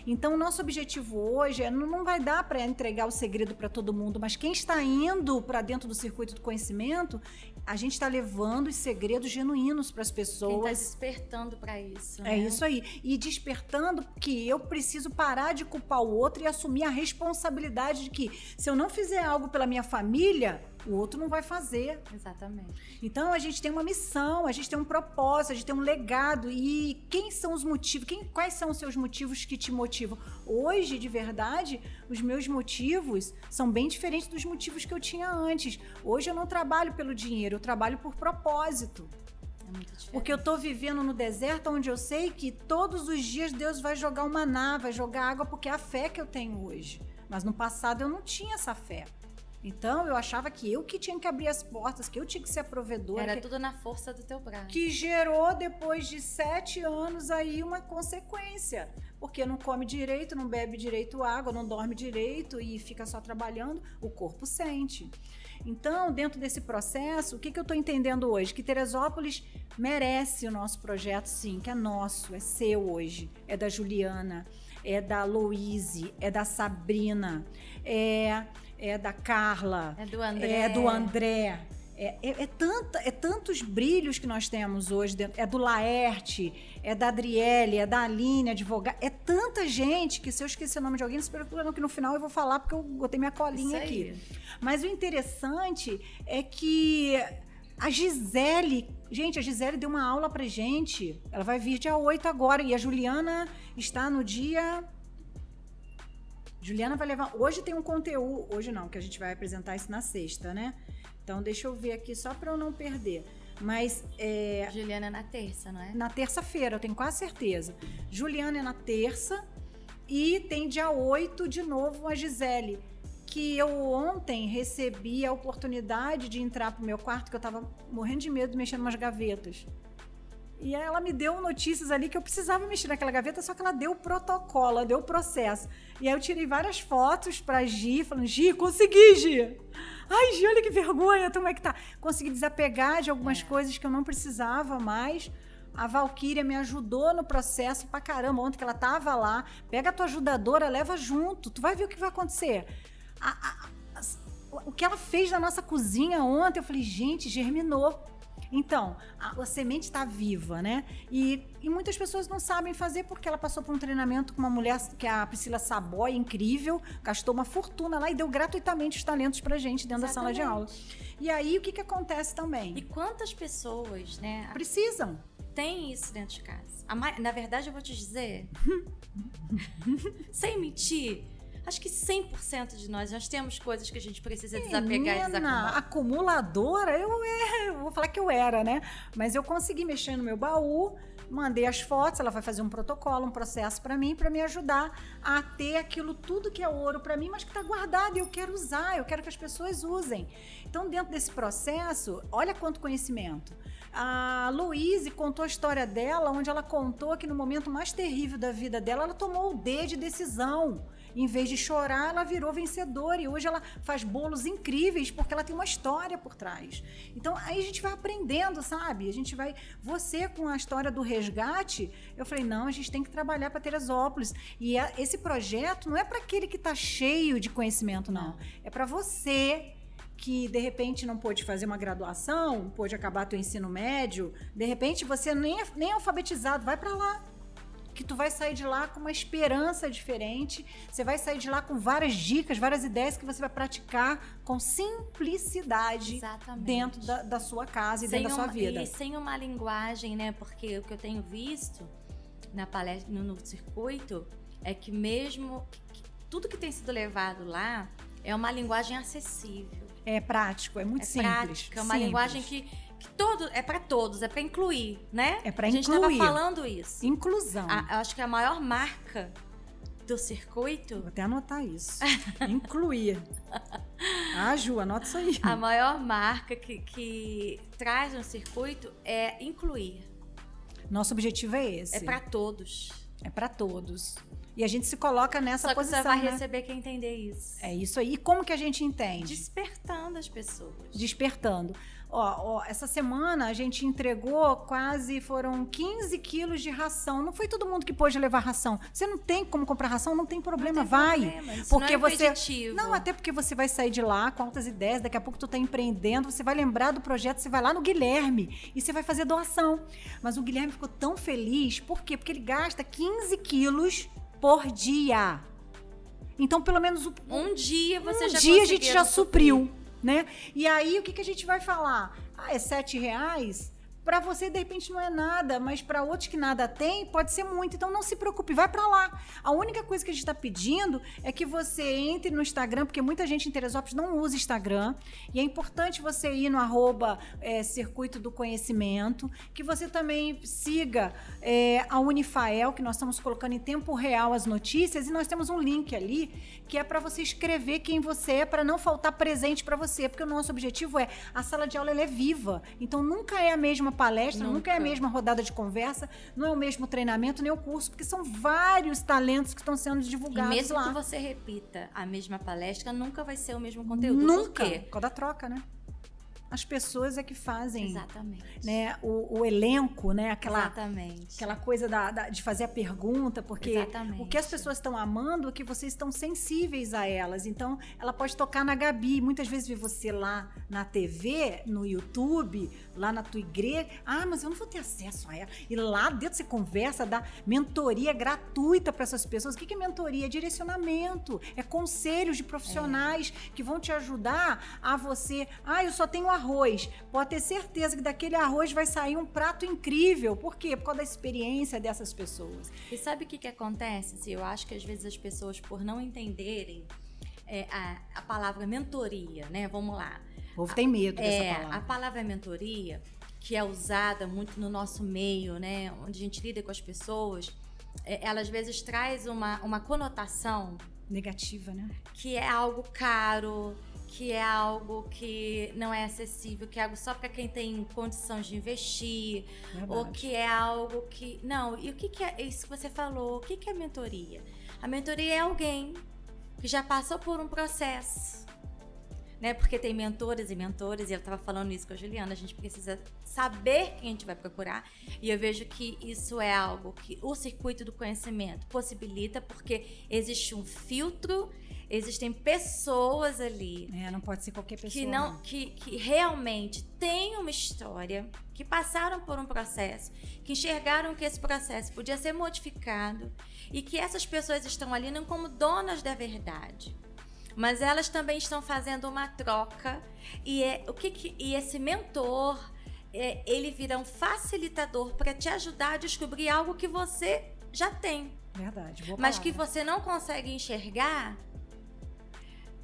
[SPEAKER 2] Então, o nosso objetivo hoje não vai dar para entregar o segredo para todo mundo, mas quem está indo para dentro do circuito do conhecimento, a gente está levando os segredos genuínos para as pessoas.
[SPEAKER 1] Quem está despertando para isso.
[SPEAKER 2] É isso aí. E despertando que eu preciso parar de culpar o outro e assumir a responsabilidade de que se eu não fizer algo pela minha família, o outro não vai fazer.
[SPEAKER 1] Exatamente.
[SPEAKER 2] Então, a gente tem uma missão, a gente tem um propósito, a gente tem um legado. E quem são os motivos? Quais são os seus motivos que te motivam? Hoje, de verdade, os meus motivos são bem diferentes dos motivos que eu tinha antes. Hoje eu não trabalho pelo dinheiro, eu trabalho por propósito.
[SPEAKER 1] É muito diferente.
[SPEAKER 2] Porque eu tô vivendo no deserto onde eu sei que todos os dias Deus vai jogar um maná, vai jogar água, porque é a fé que eu tenho hoje. Mas no passado eu não tinha essa fé. Então, eu achava que eu que tinha que abrir as portas, que eu tinha que ser a provedora.
[SPEAKER 1] Era tudo na força do teu braço.
[SPEAKER 2] Que gerou, depois de 7 anos, aí uma consequência. Porque não come direito, não bebe direito água, não dorme direito e fica só trabalhando, o corpo sente. Então, dentro desse processo, o que eu estou entendendo hoje? Que Teresópolis merece o nosso projeto, sim, que é nosso, é seu hoje. É da Juliana, é da Louise, é da Sabrina, é da Carla,
[SPEAKER 1] é do André.
[SPEAKER 2] É do André. Tantos brilhos que nós temos hoje dentro. É do Laerte, é da Adriele, é da Aline, advogada. É tanta gente que se eu esquecer o nome de alguém, não se preocupe não, que no final eu vou falar porque eu botei minha colinha aqui. Mas o interessante é que a Gisele... Gente, a Gisele deu uma aula pra gente. Ela vai vir dia 8 agora. E a Juliana está no dia... Juliana vai levar... Hoje tem um conteúdo... Hoje não, que a gente vai apresentar isso na sexta, né? Então, deixa eu ver aqui, só para eu não perder. Mas...
[SPEAKER 1] Juliana é na terça, não é?
[SPEAKER 2] Na terça-feira, eu tenho quase certeza. Juliana é na terça. E tem dia 8, de novo, a Gisele. Que eu ontem recebi a oportunidade de entrar pro meu quarto, que eu tava morrendo de medo de mexer em umas gavetas. E ela me deu notícias ali que eu precisava mexer naquela gaveta, só que ela deu o protocolo, ela deu o processo. E aí eu tirei várias fotos pra Gi, falando, Gi, consegui, Gi! Ai, Gi, olha que vergonha, como é que tá? Consegui desapegar de algumas coisas que eu não precisava mais. A Valquíria me ajudou no processo pra caramba, ontem que ela tava lá. Pega a tua ajudadora, leva junto, tu vai ver o que vai acontecer. O que ela fez na nossa cozinha ontem, eu falei, gente, germinou. Então, a semente está viva, né? E muitas pessoas não sabem fazer porque ela passou por um treinamento com uma mulher que é a Priscila Saboy, incrível, gastou uma fortuna lá e deu gratuitamente os talentos pra gente dentro da sala de aula. E aí, o que acontece também?
[SPEAKER 1] E quantas pessoas, né?
[SPEAKER 2] Precisam.
[SPEAKER 1] Tem isso dentro de casa. Na verdade, eu vou te dizer, sem mentir, acho que 100% de nós temos coisas que a gente precisa desapegar e desacumular.
[SPEAKER 2] Acumuladora, eu vou falar que eu era, né? Mas eu consegui mexer no meu baú, mandei as fotos, ela vai fazer um protocolo, um processo pra mim, pra me ajudar a ter aquilo tudo que é ouro pra mim, mas que tá guardado e eu quero usar, eu quero que as pessoas usem. Então, dentro desse processo, olha quanto conhecimento. A Louise contou a história dela, onde ela contou que no momento mais terrível da vida dela, ela tomou o D de decisão. Em vez de chorar, ela virou vencedora e hoje ela faz bolos incríveis porque ela tem uma história por trás. Então, aí a gente vai aprendendo, sabe? Você com a história do resgate, eu falei, não, a gente tem que trabalhar para Teresópolis. E esse projeto não é para aquele que está cheio de conhecimento, não. É para você que de repente não pôde fazer uma graduação, pôde acabar teu ensino médio, de repente você nem é alfabetizado, vai para lá. Que tu vai sair de lá com uma esperança diferente, você vai sair de lá com várias dicas, várias ideias que você vai praticar com simplicidade.
[SPEAKER 1] Exatamente.
[SPEAKER 2] Dentro da sua casa e dentro da sua vida.
[SPEAKER 1] E sem uma linguagem, né? Porque o que eu tenho visto na palestra, no circuito, é que mesmo tudo que tem sido levado lá é uma linguagem acessível. É
[SPEAKER 2] prático, é muito simples.
[SPEAKER 1] Prática, é uma linguagem que é para todos, é para incluir, né?
[SPEAKER 2] É para incluir.
[SPEAKER 1] A gente estava falando isso.
[SPEAKER 2] Inclusão.
[SPEAKER 1] Eu acho que a maior marca do circuito...
[SPEAKER 2] Vou até anotar isso. Incluir. Ju, anota isso aí.
[SPEAKER 1] A maior marca que traz no circuito é incluir.
[SPEAKER 2] Nosso objetivo é esse.
[SPEAKER 1] É para todos.
[SPEAKER 2] É para todos. E a gente se coloca nessa posição,
[SPEAKER 1] você vai receber quem entender isso.
[SPEAKER 2] É isso aí. E como que a gente entende?
[SPEAKER 1] Despertando as pessoas.
[SPEAKER 2] Despertando. Essa semana a gente entregou foram 15 quilos de ração. Não foi todo mundo que pôde levar ração. Você não tem como comprar ração, não tem problema,
[SPEAKER 1] Isso
[SPEAKER 2] porque
[SPEAKER 1] não é impeditivo.
[SPEAKER 2] Não, até porque você vai sair de lá com altas ideias, daqui a pouco tu tá empreendendo, você vai lembrar do projeto, você vai lá no Guilherme e você vai fazer doação. Mas o Guilherme ficou tão feliz, por quê? Porque ele gasta 15 quilos por dia. Então, pelo menos
[SPEAKER 1] um dia você já
[SPEAKER 2] a gente já supriu, né? E aí, o que a gente vai falar? É R$7? Para você, de repente, não é nada, mas para outros que nada tem, pode ser muito. Então, não se preocupe, vai para lá. A única coisa que a gente está pedindo é que você entre no Instagram, porque muita gente em Teresópolis não usa Instagram, e é importante você ir no Circuito do Conhecimento, que você também siga a Unifael, que nós estamos colocando em tempo real as notícias, e nós temos um link ali, que é para você escrever quem você é, para não faltar presente para você, porque o nosso objetivo a sala de aula ela é viva, então nunca é a mesma palestra, nunca é a mesma rodada de conversa, não é o mesmo treinamento, nem o curso, porque são vários talentos que estão sendo divulgados lá.
[SPEAKER 1] E mesmo que você repita a mesma palestra, nunca vai ser o mesmo conteúdo.
[SPEAKER 2] Nunca.
[SPEAKER 1] Por quê?
[SPEAKER 2] Por causa da troca, né? As pessoas é que fazem.
[SPEAKER 1] Exatamente.
[SPEAKER 2] Né, o elenco, né?
[SPEAKER 1] Exatamente.
[SPEAKER 2] Aquela coisa de fazer a pergunta, porque
[SPEAKER 1] Exatamente.
[SPEAKER 2] O que as pessoas estão amando é que vocês estão sensíveis a elas. Então, ela pode tocar na Gabi. Muitas vezes vê você lá na TV, no YouTube, lá na tua igreja. Mas eu não vou ter acesso a ela. E lá dentro você conversa, dá mentoria gratuita para essas pessoas. O que é mentoria? É direcionamento. É conselhos de profissionais que vão te ajudar a você... eu só tenho arroz. Pode ter certeza que daquele arroz vai sair um prato incrível. Por quê? Por causa da experiência dessas pessoas.
[SPEAKER 1] E sabe o que acontece? Eu acho que às vezes as pessoas, por não entenderem a palavra mentoria, né? Vamos lá.
[SPEAKER 2] O povo tem medo dessa palavra.
[SPEAKER 1] A palavra mentoria, que é usada muito no nosso meio, né? Onde a gente lida com as pessoas, ela às vezes traz uma conotação
[SPEAKER 2] negativa, né?
[SPEAKER 1] Que é algo caro, que é algo que não é acessível, que é algo só para quem tem condições de investir, ou que é algo que... Não, e o que é isso que você falou? O que é mentoria? A mentoria é alguém que já passou por um processo, né? Porque tem mentores e mentores, e eu estava falando isso com a Juliana, a gente precisa saber quem a gente vai procurar, e eu vejo que isso é algo que o circuito do conhecimento possibilita, porque existe um filtro, existem pessoas ali.
[SPEAKER 2] Não pode ser qualquer pessoa.
[SPEAKER 1] Que realmente têm uma história, que passaram por um processo, que enxergaram que esse processo podia ser modificado, e que essas pessoas estão ali não como donas da verdade, mas elas também estão fazendo uma troca, e esse mentor, ele vira um facilitador para te ajudar a descobrir algo que você já tem.
[SPEAKER 2] Verdade, boa
[SPEAKER 1] mas
[SPEAKER 2] palavra.
[SPEAKER 1] que você não consegue enxergar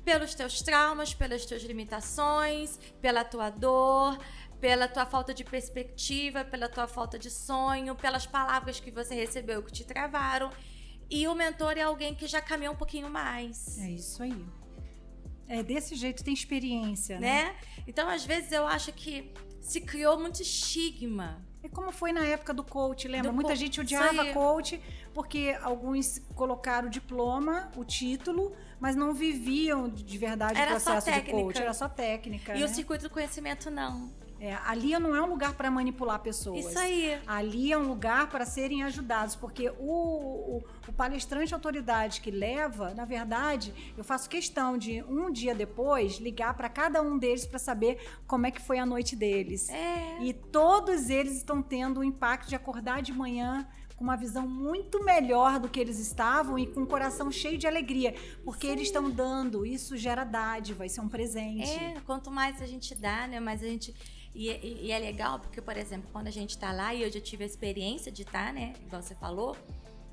[SPEAKER 1] pelos teus traumas, pelas tuas limitações, pela tua dor, pela tua falta de perspectiva, pela tua falta de sonho, pelas palavras que você recebeu que te travaram. E o mentor é alguém que já caminhou um pouquinho mais.
[SPEAKER 2] É isso aí. É desse jeito, tem experiência, né?
[SPEAKER 1] Então, às vezes, eu acho que se criou muito estigma.
[SPEAKER 2] É como foi na época do coach, lembra? Muita gente odiava coach porque alguns colocaram o diploma, o título, mas não viviam de verdade o processo de coach. Era só técnica.
[SPEAKER 1] E o circuito do conhecimento não.
[SPEAKER 2] Ali não é um lugar para manipular pessoas.
[SPEAKER 1] Isso aí.
[SPEAKER 2] Ali é um lugar para serem ajudados, porque o palestrante autoridade que leva, na verdade, eu faço questão de um dia depois ligar para cada um deles para saber como é que foi a noite deles. E todos eles estão tendo o impacto de acordar de manhã com uma visão muito melhor do que eles estavam e com o coração cheio de alegria, porque eles estão dando, isso gera dádiva, isso é um presente.
[SPEAKER 1] Quanto mais a gente dá, né, mais a gente... E é legal porque, por exemplo, quando a gente tá lá, e eu já tive a experiência de estar, né, igual você falou,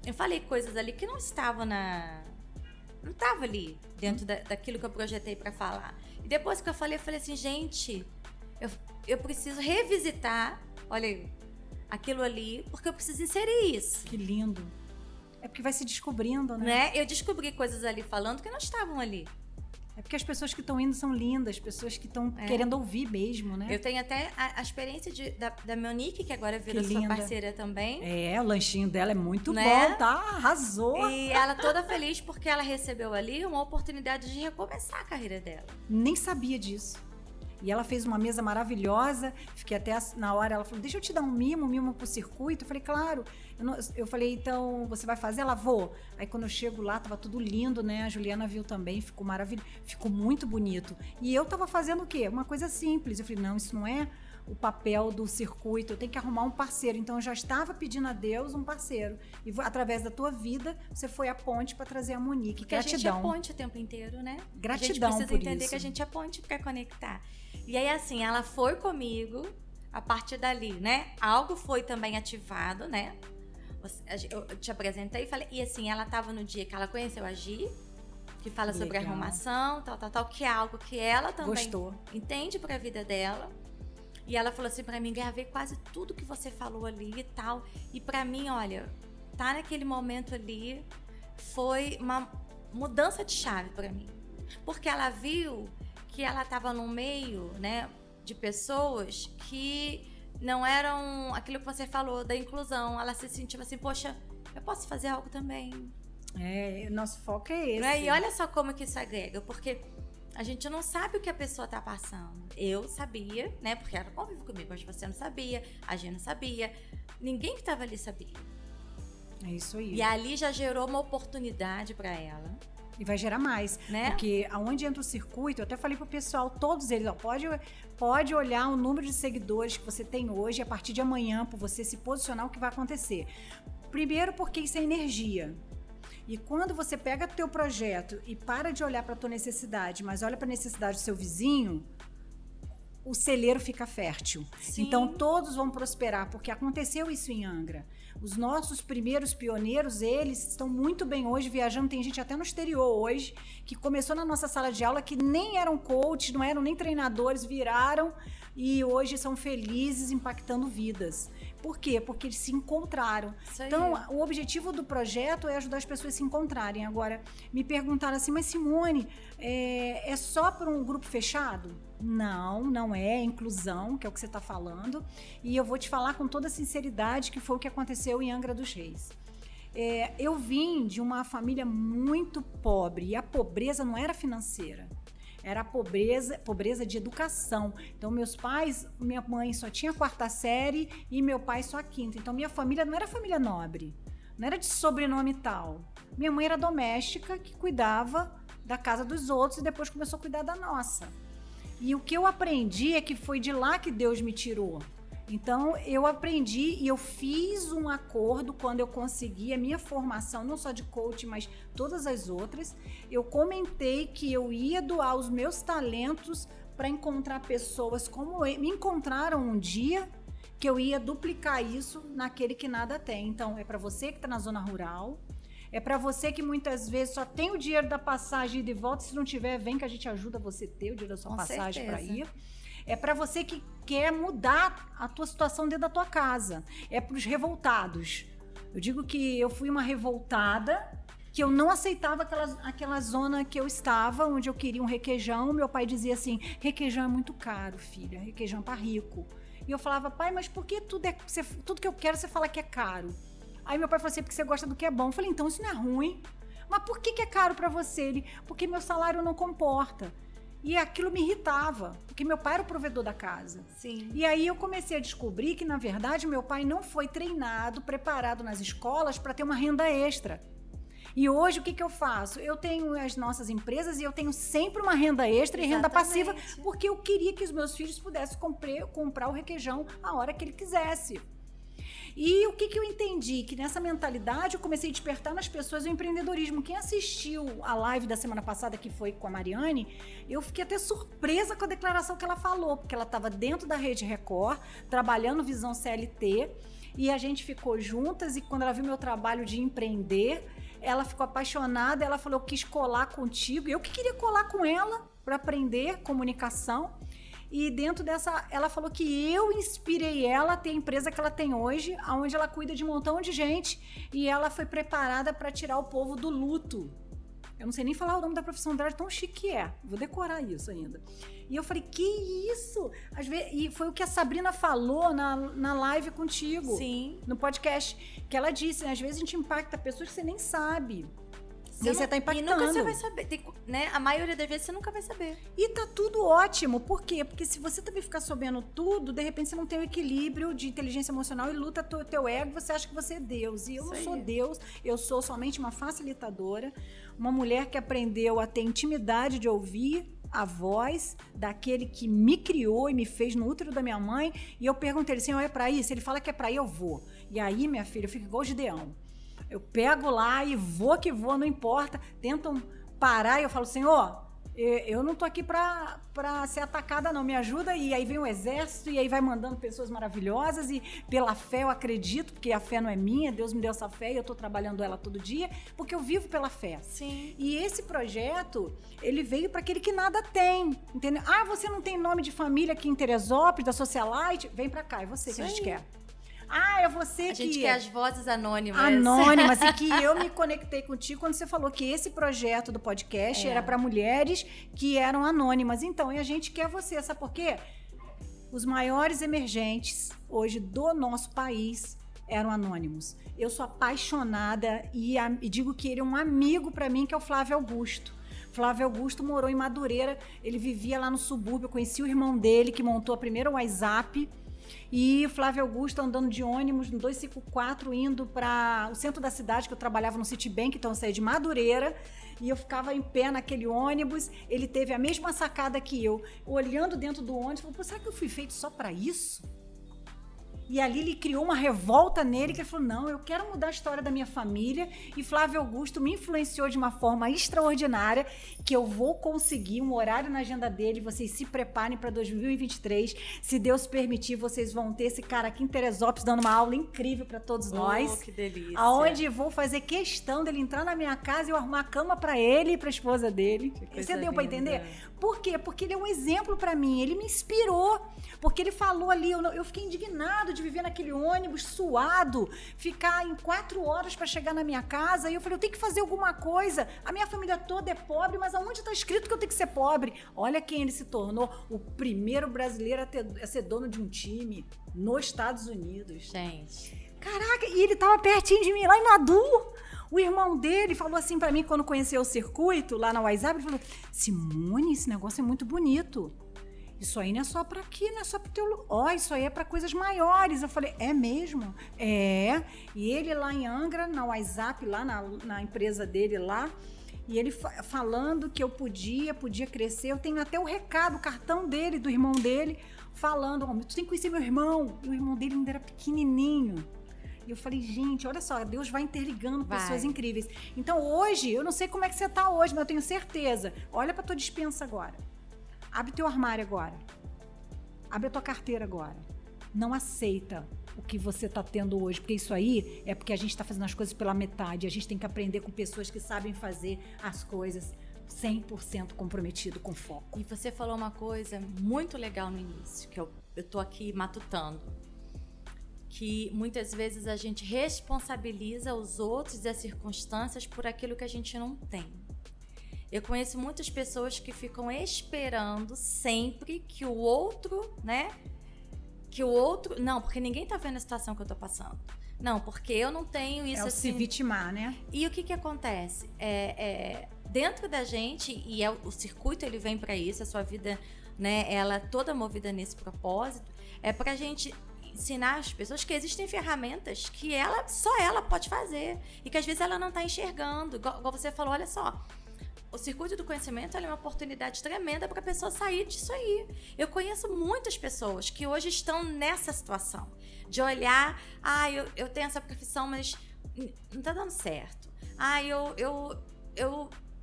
[SPEAKER 1] eu falei coisas ali que não estavam não tava ali dentro daquilo que eu projetei para falar. E depois que eu falei assim, gente, eu preciso revisitar, olha aí, aquilo ali, porque eu preciso inserir isso.
[SPEAKER 2] Que lindo. É porque vai se descobrindo, né?
[SPEAKER 1] Eu descobri coisas ali falando que não estavam ali.
[SPEAKER 2] É porque as pessoas que estão indo são lindas, pessoas que estão querendo ouvir mesmo, né?
[SPEAKER 1] Eu tenho até a experiência da Monique, que agora virou sua parceira também.
[SPEAKER 2] O lanchinho dela é muito bom, tá? Arrasou!
[SPEAKER 1] E ela toda feliz porque ela recebeu ali uma oportunidade de recomeçar a carreira dela.
[SPEAKER 2] Nem sabia disso. E ela fez uma mesa maravilhosa, fiquei até na hora, ela falou, deixa eu te dar um mimo pro circuito. Eu falei, claro. Eu falei, então, você vai fazer? Ela, vou. Aí quando eu chego lá, tava tudo lindo, né? A Juliana viu também, ficou maravilhoso, ficou muito bonito. E eu tava fazendo o quê? Uma coisa simples. Eu falei, não, isso não é o papel do circuito, eu tenho que arrumar um parceiro. Então eu já estava pedindo a Deus um parceiro. E através da tua vida, você foi a ponte para trazer a Monique.
[SPEAKER 1] Porque
[SPEAKER 2] gratidão.
[SPEAKER 1] A gente é ponte o tempo inteiro, né?
[SPEAKER 2] Gratidão por isso.
[SPEAKER 1] A gente precisa entender que a gente é ponte para conectar. E aí, assim, ela foi comigo, a partir dali, né? Algo foi também ativado, né? Eu te apresentei e falei... E assim, ela estava no dia que ela conheceu a Gi, que fala sobre arrumação, tal, que é algo que ela também
[SPEAKER 2] gostou,
[SPEAKER 1] entende para a vida dela. E ela falou assim para mim, gravei quase tudo que você falou ali e tal. E para mim, olha, tá naquele momento ali, foi uma mudança de chave para mim. Porque ela viu que ela estava no meio, né, de pessoas que não eram aquilo que você falou da inclusão. Ela se sentiu assim, poxa, eu posso fazer algo também.
[SPEAKER 2] Nosso foco é esse.
[SPEAKER 1] Né? E olha só como que isso agrega, porque a gente não sabe o que a pessoa tá passando. Eu sabia, né, porque ela convive comigo, mas você não sabia, a Gi não sabia, ninguém que estava ali sabia.
[SPEAKER 2] É isso aí.
[SPEAKER 1] E ali já gerou uma oportunidade para ela.
[SPEAKER 2] E vai gerar mais,
[SPEAKER 1] né?
[SPEAKER 2] Porque aonde entra o circuito, eu até falei pro pessoal, todos eles, ó, pode olhar o número de seguidores que você tem hoje, e a partir de amanhã, por você se posicionar, o que vai acontecer. Primeiro, porque isso é energia. E quando você pega teu projeto e para de olhar para tua necessidade, mas olha para a necessidade do seu vizinho, o celeiro fica fértil.
[SPEAKER 1] Sim.
[SPEAKER 2] Então todos vão prosperar, porque aconteceu isso em Angra. Os nossos primeiros pioneiros, eles estão muito bem hoje viajando. Tem gente até no exterior hoje que começou na nossa sala de aula que nem eram coaches, não eram nem treinadores, viraram e hoje são felizes impactando vidas. Por quê? Porque eles se encontraram.
[SPEAKER 1] Isso aí.
[SPEAKER 2] Então, o objetivo do projeto é ajudar as pessoas a se encontrarem. Agora, me perguntaram assim, mas Simone, é só para um grupo fechado? Não, não é inclusão, que é o que você está falando. E eu vou te falar com toda sinceridade que foi o que aconteceu em Angra dos Reis. Eu vim de uma família muito pobre, e a pobreza não era financeira. Era a pobreza de educação. Então, meus pais, minha mãe só tinha 4ª série e meu pai só a 5ª. Então, minha família não era família nobre, não era de sobrenome tal. Minha mãe era doméstica que cuidava da casa dos outros e depois começou a cuidar da nossa. E o que eu aprendi é que foi de lá que Deus me tirou. Então, eu aprendi e eu fiz um acordo quando eu consegui a minha formação, não só de coach, mas todas as outras. Eu comentei que eu ia doar os meus talentos para encontrar pessoas como me encontraram um dia, que eu ia duplicar isso naquele que nada tem. Então, é para você que está na zona rural, é para você que muitas vezes só tem o dinheiro da passagem de volta, se não tiver, vem que a gente ajuda você a ter o dinheiro da sua passagem para ir. É para você que quer mudar a tua situação dentro da tua casa. É para os revoltados. Eu digo que eu fui uma revoltada, que eu não aceitava aquela zona que eu estava, onde eu queria um requeijão. Meu pai dizia assim, requeijão é muito caro, filha, requeijão é para rico. E eu falava, pai, mas por que tudo que eu quero você fala que é caro? Aí meu pai falou assim, porque você gosta do que é bom. Eu falei, então isso não é ruim. Mas por que é caro para você? Ele, porque meu salário não comporta. E aquilo me irritava, porque meu pai era o provedor da casa.
[SPEAKER 1] Sim.
[SPEAKER 2] E aí eu comecei a descobrir que, na verdade, meu pai não foi treinado, preparado nas escolas para ter uma renda extra. E hoje, o que eu faço? Eu tenho as nossas empresas e eu tenho sempre uma renda extra e renda passiva, porque eu queria que os meus filhos pudessem comprar o requeijão a hora que ele quisesse. E o que eu entendi? Que nessa mentalidade eu comecei a despertar nas pessoas o empreendedorismo. Quem assistiu a live da semana passada, que foi com a Mariane, eu fiquei até surpresa com a declaração que ela falou, porque ela estava dentro da Rede Record, trabalhando Visão CLT, e a gente ficou juntas, e quando ela viu meu trabalho de empreender, ela ficou apaixonada, ela falou, eu quis colar contigo, eu que queria colar com ela para aprender comunicação. E dentro dessa, ela falou que eu inspirei ela a ter a empresa que ela tem hoje, onde ela cuida de um montão de gente, e ela foi preparada para tirar o povo do luto. Eu não sei nem falar o nome da profissão dela, tão chique que é. Vou decorar isso ainda. E eu falei, que isso? Às vezes, e foi o que a Sabrina falou na live contigo.
[SPEAKER 1] Sim.
[SPEAKER 2] No podcast, que ela disse, né, às vezes a gente impacta pessoas que você nem sabe. E aí você tá impactando.
[SPEAKER 1] E nunca você vai saber, né? A maioria das vezes você nunca vai saber.
[SPEAKER 2] E tá tudo ótimo. Por quê? Porque se você também ficar sabendo tudo, de repente você não tem o equilíbrio de inteligência emocional e luta teu ego, você acha que você é Deus. E eu não sou Deus, eu sou somente uma facilitadora, uma mulher que aprendeu a ter intimidade de ouvir a voz daquele que me criou e me fez no útero da minha mãe. E eu perguntei ele, Senhor, é pra ir? Se ele fala que é pra ir, eu vou. E aí, minha filha, eu fico igual o Gideão. Eu pego lá e vou que vou, não importa. Tentam parar e eu falo, Senhor, eu não tô aqui pra ser atacada, não. Me ajuda. E aí vem o exército e aí vai mandando pessoas maravilhosas. E pela fé eu acredito, porque a fé não é minha. Deus me deu essa fé e eu tô trabalhando ela todo dia, porque eu vivo pela fé.
[SPEAKER 1] Sim.
[SPEAKER 2] E esse projeto, ele veio para aquele que nada tem, entendeu? Ah, você não tem nome de família aqui em Teresópolis, da Socialite? Vem pra cá, é você que a gente quer. Ah, é você que...
[SPEAKER 1] A gente quer as vozes anônimas.
[SPEAKER 2] Anônimas, e que eu me conectei contigo quando você falou que esse projeto do podcast era para mulheres que eram anônimas. Então, e a gente quer você, sabe por quê? Os maiores emergentes hoje do nosso país eram anônimos. Eu sou apaixonada e digo que ele é um amigo para mim, que é o Flávio Augusto. Flávio Augusto morou em Madureira, ele vivia lá no subúrbio, eu conheci o irmão dele, que montou a primeira WhatsApp. E Flávio Augusto andando de ônibus no 254, indo para o centro da cidade, que eu trabalhava no Citibank, então eu saía de Madureira, e eu ficava em pé naquele ônibus. Ele teve a mesma sacada que eu, olhando dentro do ônibus, falou, será que eu fui feito só para isso? E ali ele criou uma revolta nele, que ele falou, não, eu quero mudar a história da minha família. E Flávio Augusto me influenciou de uma forma extraordinária, que eu vou conseguir um horário na agenda dele. Vocês se preparem para 2023. Se Deus permitir, vocês vão ter esse cara aqui em Teresópolis dando uma aula incrível para todos nós.
[SPEAKER 1] Que delícia.
[SPEAKER 2] Aonde vou fazer questão dele entrar na minha casa e eu arrumar a cama para ele e para a esposa dele. Você deu para entender? Por quê? Porque ele é um exemplo para mim. Ele me inspirou. Porque ele falou ali, eu fiquei indignado de viver naquele ônibus suado, ficar em 4 horas para chegar na minha casa. E eu falei, eu tenho que fazer alguma coisa. A minha família toda é pobre, mas aonde está escrito que eu tenho que ser pobre? Olha quem ele se tornou, o primeiro brasileiro a ser dono de um time nos Estados Unidos.
[SPEAKER 1] Gente.
[SPEAKER 2] Caraca, e ele tava pertinho de mim, lá em Madu. O irmão dele falou assim pra mim, quando conheceu o circuito, lá na WhatsApp, ele falou, Simone, esse negócio é muito bonito. Isso aí não é só pra aqui, não é só pro teu... Ó, isso aí é pra coisas maiores. Eu falei, é mesmo? É. E ele lá em Angra, na WhatsApp, lá na empresa dele lá, e ele falando que eu podia crescer. Eu tenho até o recado, o cartão dele, do irmão dele, falando, oh, tu tem que conhecer meu irmão. E o irmão dele ainda era pequenininho. E eu falei, gente, olha só, Deus vai interligando pessoas incríveis. Então, hoje, eu não sei como é que você tá hoje, mas eu tenho certeza. Olha pra tua despensa agora. Abre teu armário agora. Abre a tua carteira agora. Não aceita o que você tá tendo hoje, porque isso aí é porque a gente tá fazendo as coisas pela metade. A gente tem que aprender com pessoas que sabem fazer as coisas 100% comprometido com foco.
[SPEAKER 1] E você falou uma coisa muito legal no início, que eu tô aqui matutando. Que muitas vezes a gente responsabiliza os outros e as circunstâncias por aquilo que a gente não tem. Eu conheço muitas pessoas que ficam esperando sempre que o outro, né? Que o outro... Não, porque ninguém tá vendo a situação que eu tô passando. Não, porque eu não tenho isso
[SPEAKER 2] assim... É o se vitimar, né?
[SPEAKER 1] E o que acontece? Dentro da gente, e o circuito ele vem para isso, a sua vida, né? Ela é toda movida nesse propósito, é pra gente... ensinar as pessoas que existem ferramentas que só ela pode fazer e que às vezes ela não está enxergando. Igual você falou, olha só, o circuito do conhecimento é uma oportunidade tremenda para a pessoa sair disso aí. Eu conheço muitas pessoas que hoje estão nessa situação de olhar, eu tenho essa profissão, mas não está dando certo.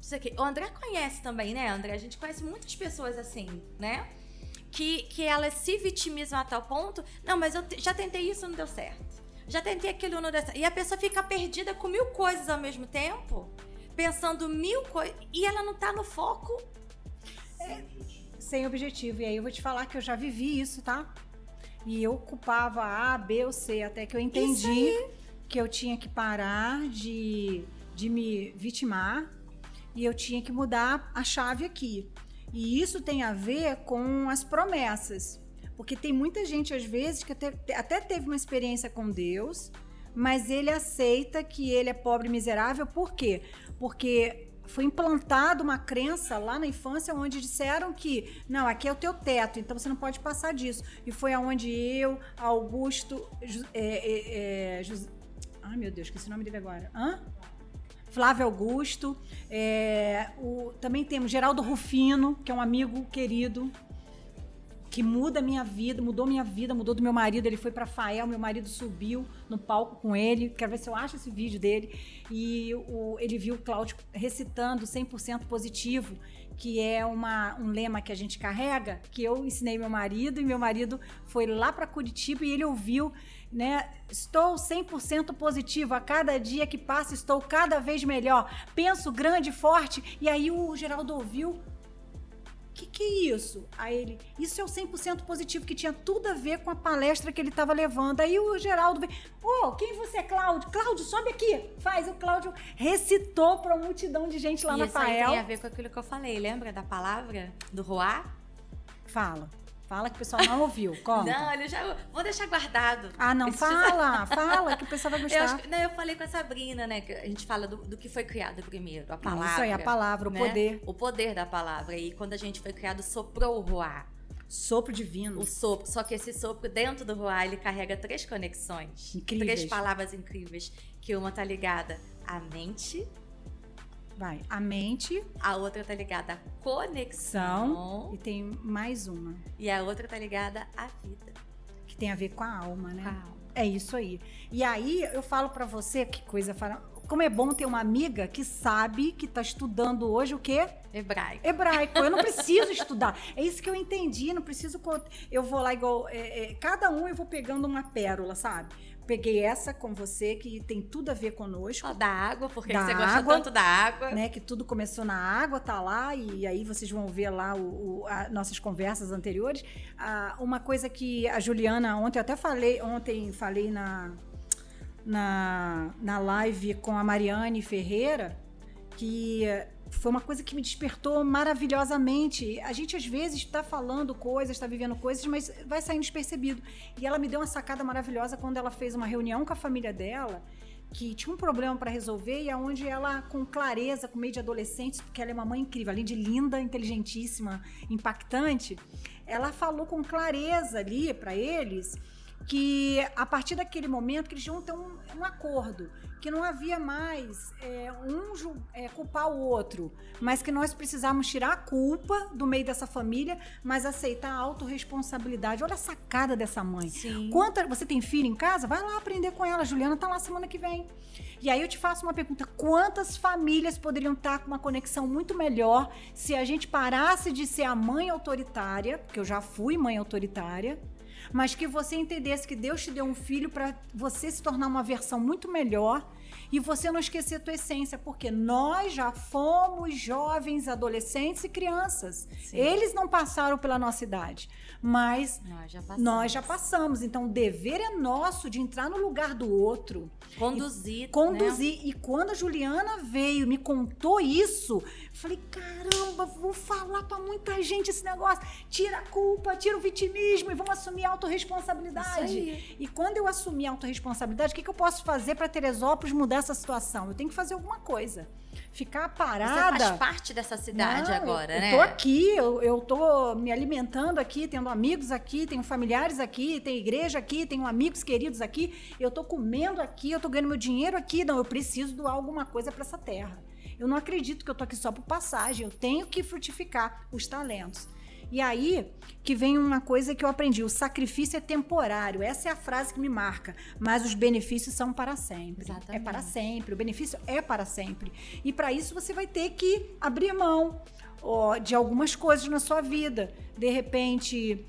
[SPEAKER 1] Isso aqui. O André conhece também, né, André? A gente conhece muitas pessoas assim, né? Que elas se vitimizam a tal ponto, não, mas eu já tentei isso, não deu certo. Já tentei aquilo, não deu certo. E a pessoa fica perdida com 1000 coisas ao mesmo tempo, pensando 1000 coisas, e ela não tá no foco.
[SPEAKER 2] Sem objetivo. E aí eu vou te falar que eu já vivi isso, tá? E eu ocupava A, B ou C, até que eu entendi que eu tinha que parar de me vitimar e eu tinha que mudar a chave aqui. E isso tem a ver com as promessas. Porque tem muita gente, às vezes, que até teve uma experiência com Deus, mas ele aceita que ele é pobre e miserável. Por quê? Porque foi implantada uma crença lá na infância onde disseram que, não, aqui é o teu teto, então você não pode passar disso. E foi aonde eu, Augusto... ai, meu Deus, esqueci o nome dele agora. Flávio Augusto, também temos Geraldo Rufino, que é um amigo querido, que mudou minha vida, mudou do meu marido. Ele foi para Fael, meu marido subiu no palco com ele, quero ver se eu acho esse vídeo dele, e ele viu o Cláudio recitando 100% positivo, que é um lema que a gente carrega, que eu ensinei meu marido, e meu marido foi lá para Curitiba e ele ouviu, né? Estou 100% positivo, a cada dia que passa estou cada vez melhor, penso grande e forte. E aí o Geraldo ouviu, que é isso? Aí ele, isso é o 100% positivo, que tinha tudo a ver com a palestra que ele estava levando. Aí o Geraldo veio, quem você é, Cláudio? Cláudio, sobe aqui, faz. O Cláudio recitou para uma multidão de gente lá na Fael.
[SPEAKER 1] Isso aí tem a ver com aquilo que eu falei, lembra da palavra do Roá?
[SPEAKER 2] Fala que o pessoal não ouviu, conta.
[SPEAKER 1] Não, eu já vou deixar guardado.
[SPEAKER 2] Não, fala que o pessoal vai gostar.
[SPEAKER 1] Eu falei com a Sabrina, né, que a gente fala do que foi criado primeiro, a palavra.
[SPEAKER 2] Isso aí, a palavra, né? O poder.
[SPEAKER 1] O poder da palavra. E quando a gente foi criado, soprou o Ruá.
[SPEAKER 2] Sopro divino.
[SPEAKER 1] O sopro. Só que esse sopro dentro do Ruá, ele carrega 3 conexões.
[SPEAKER 2] Incríveis.
[SPEAKER 1] 3 palavras incríveis. Que uma tá ligada à mente.
[SPEAKER 2] A mente.
[SPEAKER 1] A outra tá ligada à conexão.
[SPEAKER 2] E tem mais uma.
[SPEAKER 1] E a outra tá ligada à vida.
[SPEAKER 2] Que tem a ver com a alma, né?
[SPEAKER 1] Com a alma.
[SPEAKER 2] É isso aí. E aí, eu falo pra você, que coisa... Como é bom ter uma amiga que sabe que tá estudando hoje o quê? Hebraico. Eu não preciso estudar. É isso que eu entendi. Não preciso... Eu vou lá igual... cada um eu vou pegando uma pérola, sabe? peguei essa com você, que tem tudo a ver conosco.
[SPEAKER 1] Da água, porque
[SPEAKER 2] Da
[SPEAKER 1] você gosta
[SPEAKER 2] água,
[SPEAKER 1] tanto da água.
[SPEAKER 2] Né, que tudo começou na água, tá lá, e aí vocês vão ver lá nossas conversas anteriores. Uma coisa que a Juliana, ontem falei na live com a Mariane Ferreira, que foi uma coisa que me despertou maravilhosamente. A gente, às vezes, está falando coisas, está vivendo coisas, mas vai saindo despercebido. E ela me deu uma sacada maravilhosa quando ela fez uma reunião com a família dela, que tinha um problema para resolver, e aonde ela, com clareza, com meio de adolescentes, porque ela é uma mãe incrível, além de linda, inteligentíssima, impactante, ela falou com clareza ali para eles que, a partir daquele momento, que eles iam ter um acordo, que não havia mais culpar o outro, mas que nós precisávamos tirar a culpa do meio dessa família, mas aceitar a autorresponsabilidade. Olha a sacada dessa mãe.
[SPEAKER 1] Sim.
[SPEAKER 2] Você tem filho em casa? Vai lá aprender com ela. A Juliana tá lá semana que vem. E aí eu te faço uma pergunta: quantas famílias poderiam estar com uma conexão muito melhor se a gente parasse de ser a mãe autoritária, porque eu já fui mãe autoritária, mas que você entendesse que Deus te deu um filho para você se tornar uma versão muito melhor e você não esquecer a tua essência, porque nós já fomos jovens, adolescentes e crianças. Sim. Eles não passaram pela nossa idade, mas nós já passamos. Então, o dever é nosso de entrar no lugar do outro.
[SPEAKER 1] Conduzir.
[SPEAKER 2] Né? E quando a Juliana veio e me contou isso, eu falei, caramba, vou falar pra muita gente esse negócio. Tira a culpa, tira o vitimismo e vamos assumir a autorresponsabilidade. E quando eu assumir a autorresponsabilidade, o que eu posso fazer para Teresópolis mudar essa situação? Eu tenho que fazer alguma coisa. Ficar parada...
[SPEAKER 1] Você faz parte dessa cidade agora, né?
[SPEAKER 2] Eu tô aqui, eu tô me alimentando aqui, tendo amigos aqui, tenho familiares aqui, tenho igreja aqui, tenho amigos queridos aqui, eu tô comendo aqui, eu tô ganhando meu dinheiro aqui. Não, eu preciso doar alguma coisa para essa terra. Eu não acredito que eu tô aqui só por passagem, eu tenho que frutificar os talentos. E aí que vem uma coisa que eu aprendi: o sacrifício é temporário. Essa é a frase que me marca, mas os benefícios são para sempre.
[SPEAKER 1] Exatamente.
[SPEAKER 2] É para sempre, o benefício é para sempre. E para isso você vai ter que abrir mão de algumas coisas na sua vida. De repente,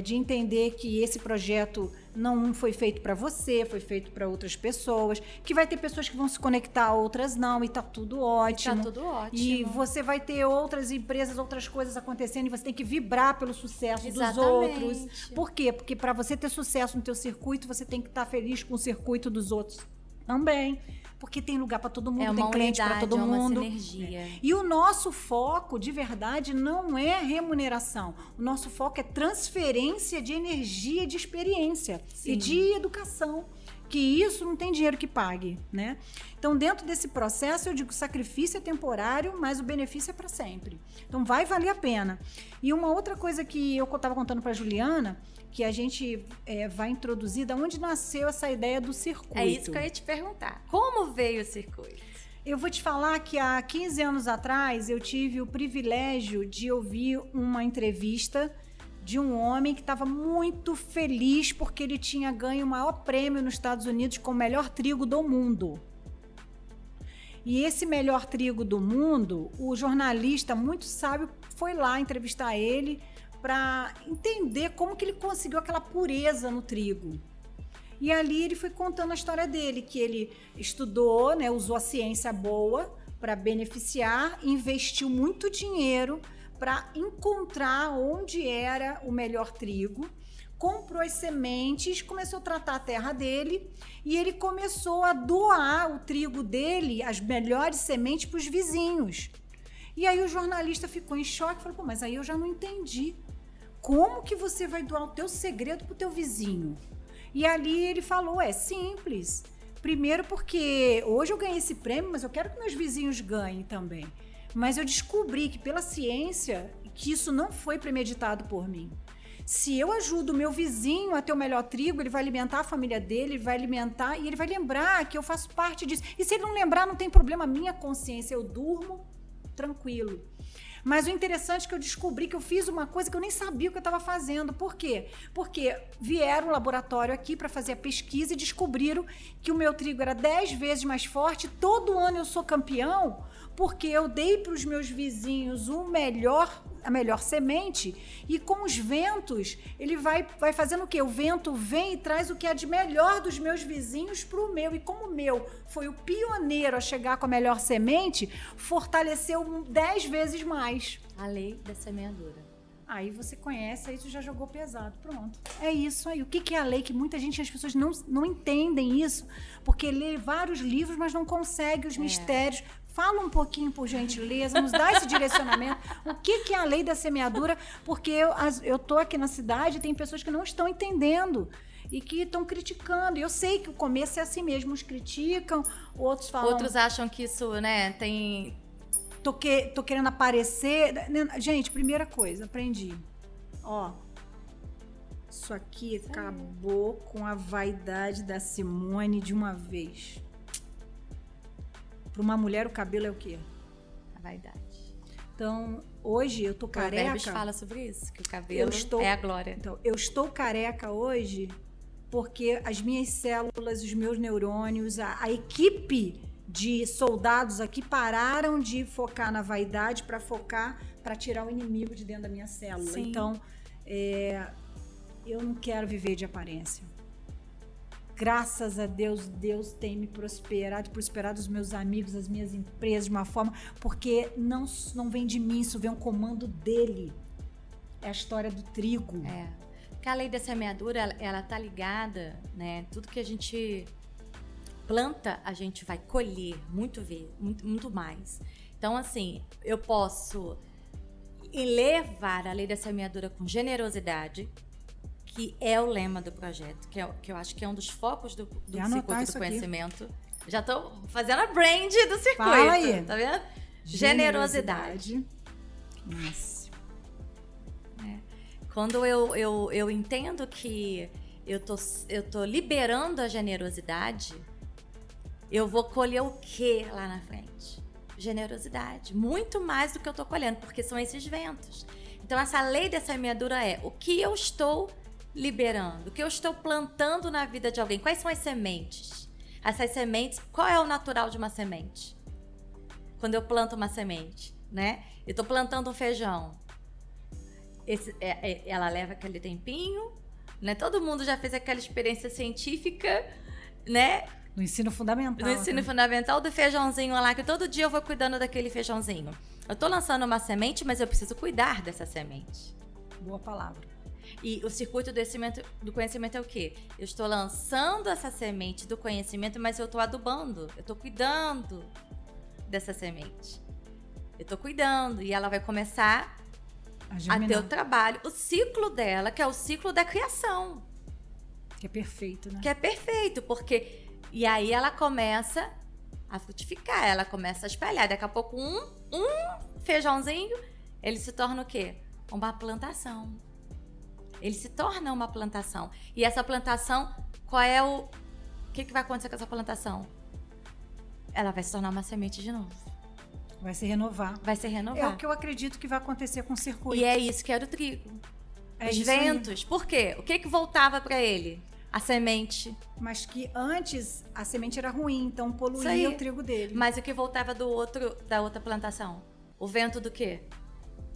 [SPEAKER 2] de entender que esse projeto não foi feito para você, foi feito para outras pessoas, que vai ter pessoas que vão se conectar, outras não, e tá tudo ótimo.
[SPEAKER 1] Tá tudo ótimo.
[SPEAKER 2] E você vai ter outras empresas, outras coisas acontecendo, e você tem que vibrar pelo sucesso
[SPEAKER 1] Exatamente.
[SPEAKER 2] dos outros. Por quê? Porque para você ter sucesso no teu circuito, você tem que estar feliz com o circuito dos outros também. Porque tem lugar para todo mundo, tem cliente para todo mundo.
[SPEAKER 1] Uma sinergia.
[SPEAKER 2] E o nosso foco, de verdade, não é remuneração. O nosso foco é transferência de energia, de experiência. Sim. E de educação. Que isso não tem dinheiro que pague, né? Então, dentro desse processo, eu digo, sacrifício é temporário, mas o benefício é para sempre. Então, vai valer a pena. E uma outra coisa que eu estava contando para a Juliana, que a gente vai introduzir, da onde nasceu essa ideia do circuito.
[SPEAKER 1] É isso que eu ia te perguntar. Como veio o circuito?
[SPEAKER 2] Eu vou te falar que há 15 anos atrás, eu tive o privilégio de ouvir uma entrevista de um homem que estava muito feliz porque ele tinha ganho o maior prêmio nos Estados Unidos com o melhor trigo do mundo. E esse melhor trigo do mundo, o jornalista muito sábio foi lá entrevistar ele para entender como que ele conseguiu aquela pureza no trigo. E ali ele foi contando a história dele, que ele estudou, né, usou a ciência boa para beneficiar, investiu muito dinheiro para encontrar onde era o melhor trigo, comprou as sementes, começou a tratar a terra dele e ele começou a doar o trigo dele, as melhores sementes, para os vizinhos. E aí o jornalista ficou em choque e falou, pô, mas aí eu já não entendi. Como que você vai doar o teu segredo para o teu vizinho? E ali ele falou, é simples. Primeiro porque hoje eu ganhei esse prêmio, mas eu quero que meus vizinhos ganhem também. Mas eu descobri que pela ciência, que isso não foi premeditado por mim. Se eu ajudo o meu vizinho a ter o melhor trigo, ele vai alimentar a família dele, ele vai alimentar e ele vai lembrar que eu faço parte disso. E se ele não lembrar, não tem problema, minha consciência, eu durmo tranquilo. Mas o interessante é que eu descobri que eu fiz uma coisa que eu nem sabia o que eu estava fazendo. Por quê? Porque vieram um laboratório aqui para fazer a pesquisa e descobriram que o meu trigo era 10 vezes mais forte. Todo ano eu sou campeão porque eu dei para os meus vizinhos o melhor a melhor semente, e com os ventos, ele vai fazendo o quê? O vento vem e traz o que é de melhor dos meus vizinhos para o meu, e como o meu foi o pioneiro a chegar com a melhor semente, fortaleceu 10 vezes mais.
[SPEAKER 1] A lei da semeadura.
[SPEAKER 2] Aí você conhece, aí você já jogou pesado. Pronto. É isso aí. O que é a lei? Que muita gente, as pessoas não entendem isso, porque lê vários livros, mas não consegue os mistérios. Fala um pouquinho, por gentileza, nos dá esse direcionamento. O que é a lei da semeadura? Porque eu tô aqui na cidade e tem pessoas que não estão entendendo e que estão criticando. Eu sei que o começo é assim mesmo. Uns criticam, outros falam...
[SPEAKER 1] Outros acham que isso, né, tem...
[SPEAKER 2] Tô querendo aparecer. Gente, primeira coisa, aprendi. Ó, isso aqui acabou com a vaidade da Simone de uma vez. Para uma mulher, o cabelo é o quê?
[SPEAKER 1] A vaidade.
[SPEAKER 2] Então, hoje eu tô careca.
[SPEAKER 1] O Provérbios fala sobre isso, que o cabelo é a glória.
[SPEAKER 2] Então, eu estou careca hoje porque as minhas células, os meus neurônios, a equipe de soldados aqui pararam de focar na vaidade para tirar o inimigo de dentro da minha célula.
[SPEAKER 1] Sim.
[SPEAKER 2] Então, eu não quero viver de aparência. Graças a Deus, Deus tem me prosperado os meus amigos, as minhas empresas de uma forma, porque não vem de mim, isso vem um comando dele. É a história do trigo.
[SPEAKER 1] Porque a lei da semeadura, ela tá ligada, né? Tudo que a gente planta, a gente vai colher muito mais. Então, assim, eu posso elevar a lei da semeadura com generosidade, que é o lema do projeto, que eu acho que é um dos focos do circuito do conhecimento. Aqui. Já tô fazendo a brand do circuito.
[SPEAKER 2] Fala aí.
[SPEAKER 1] Tá vendo? Generosidade.
[SPEAKER 2] Nossa.
[SPEAKER 1] Quando eu entendo que eu tô liberando a generosidade, eu vou colher o quê lá na frente? Generosidade. Muito mais do que eu tô colhendo, porque são esses ventos. Então, essa lei da semeadura é o que eu estou liberando, o que eu estou plantando na vida de alguém. Quais são as sementes? Essas sementes, qual é o natural de uma semente? Quando eu planto uma semente, né? Eu tô plantando um feijão. Ela leva aquele tempinho, né? Todo mundo já fez aquela experiência científica, né?
[SPEAKER 2] No ensino fundamental.
[SPEAKER 1] No ensino fundamental do feijãozinho lá, que todo dia eu vou cuidando daquele feijãozinho. Eu tô lançando uma semente, mas eu preciso cuidar dessa semente.
[SPEAKER 2] Boa palavra.
[SPEAKER 1] E o circuito do conhecimento é o quê? Eu estou lançando essa semente do conhecimento, mas eu estou adubando, eu estou cuidando dessa semente. Eu estou cuidando e ela vai começar a ter o trabalho, o ciclo dela, que é o ciclo da criação.
[SPEAKER 2] Que é perfeito, né?
[SPEAKER 1] Que é perfeito, porque... E aí ela começa a frutificar, ela começa a espalhar. Daqui a pouco um feijãozinho, ele se torna o quê? Uma plantação. Ele se torna uma plantação. E essa plantação, o que vai acontecer com essa plantação? Ela vai se tornar uma semente de novo.
[SPEAKER 2] Vai se renovar.
[SPEAKER 1] Vai se renovar.
[SPEAKER 2] É o que eu acredito que vai acontecer com o circuito.
[SPEAKER 1] E é isso que era o trigo. Os ventos. Aí. Por quê? O que voltava para ele? A semente.
[SPEAKER 2] Mas que antes a semente era ruim, então poluía o trigo dele.
[SPEAKER 1] Mas o que voltava da outra plantação? O vento do quê?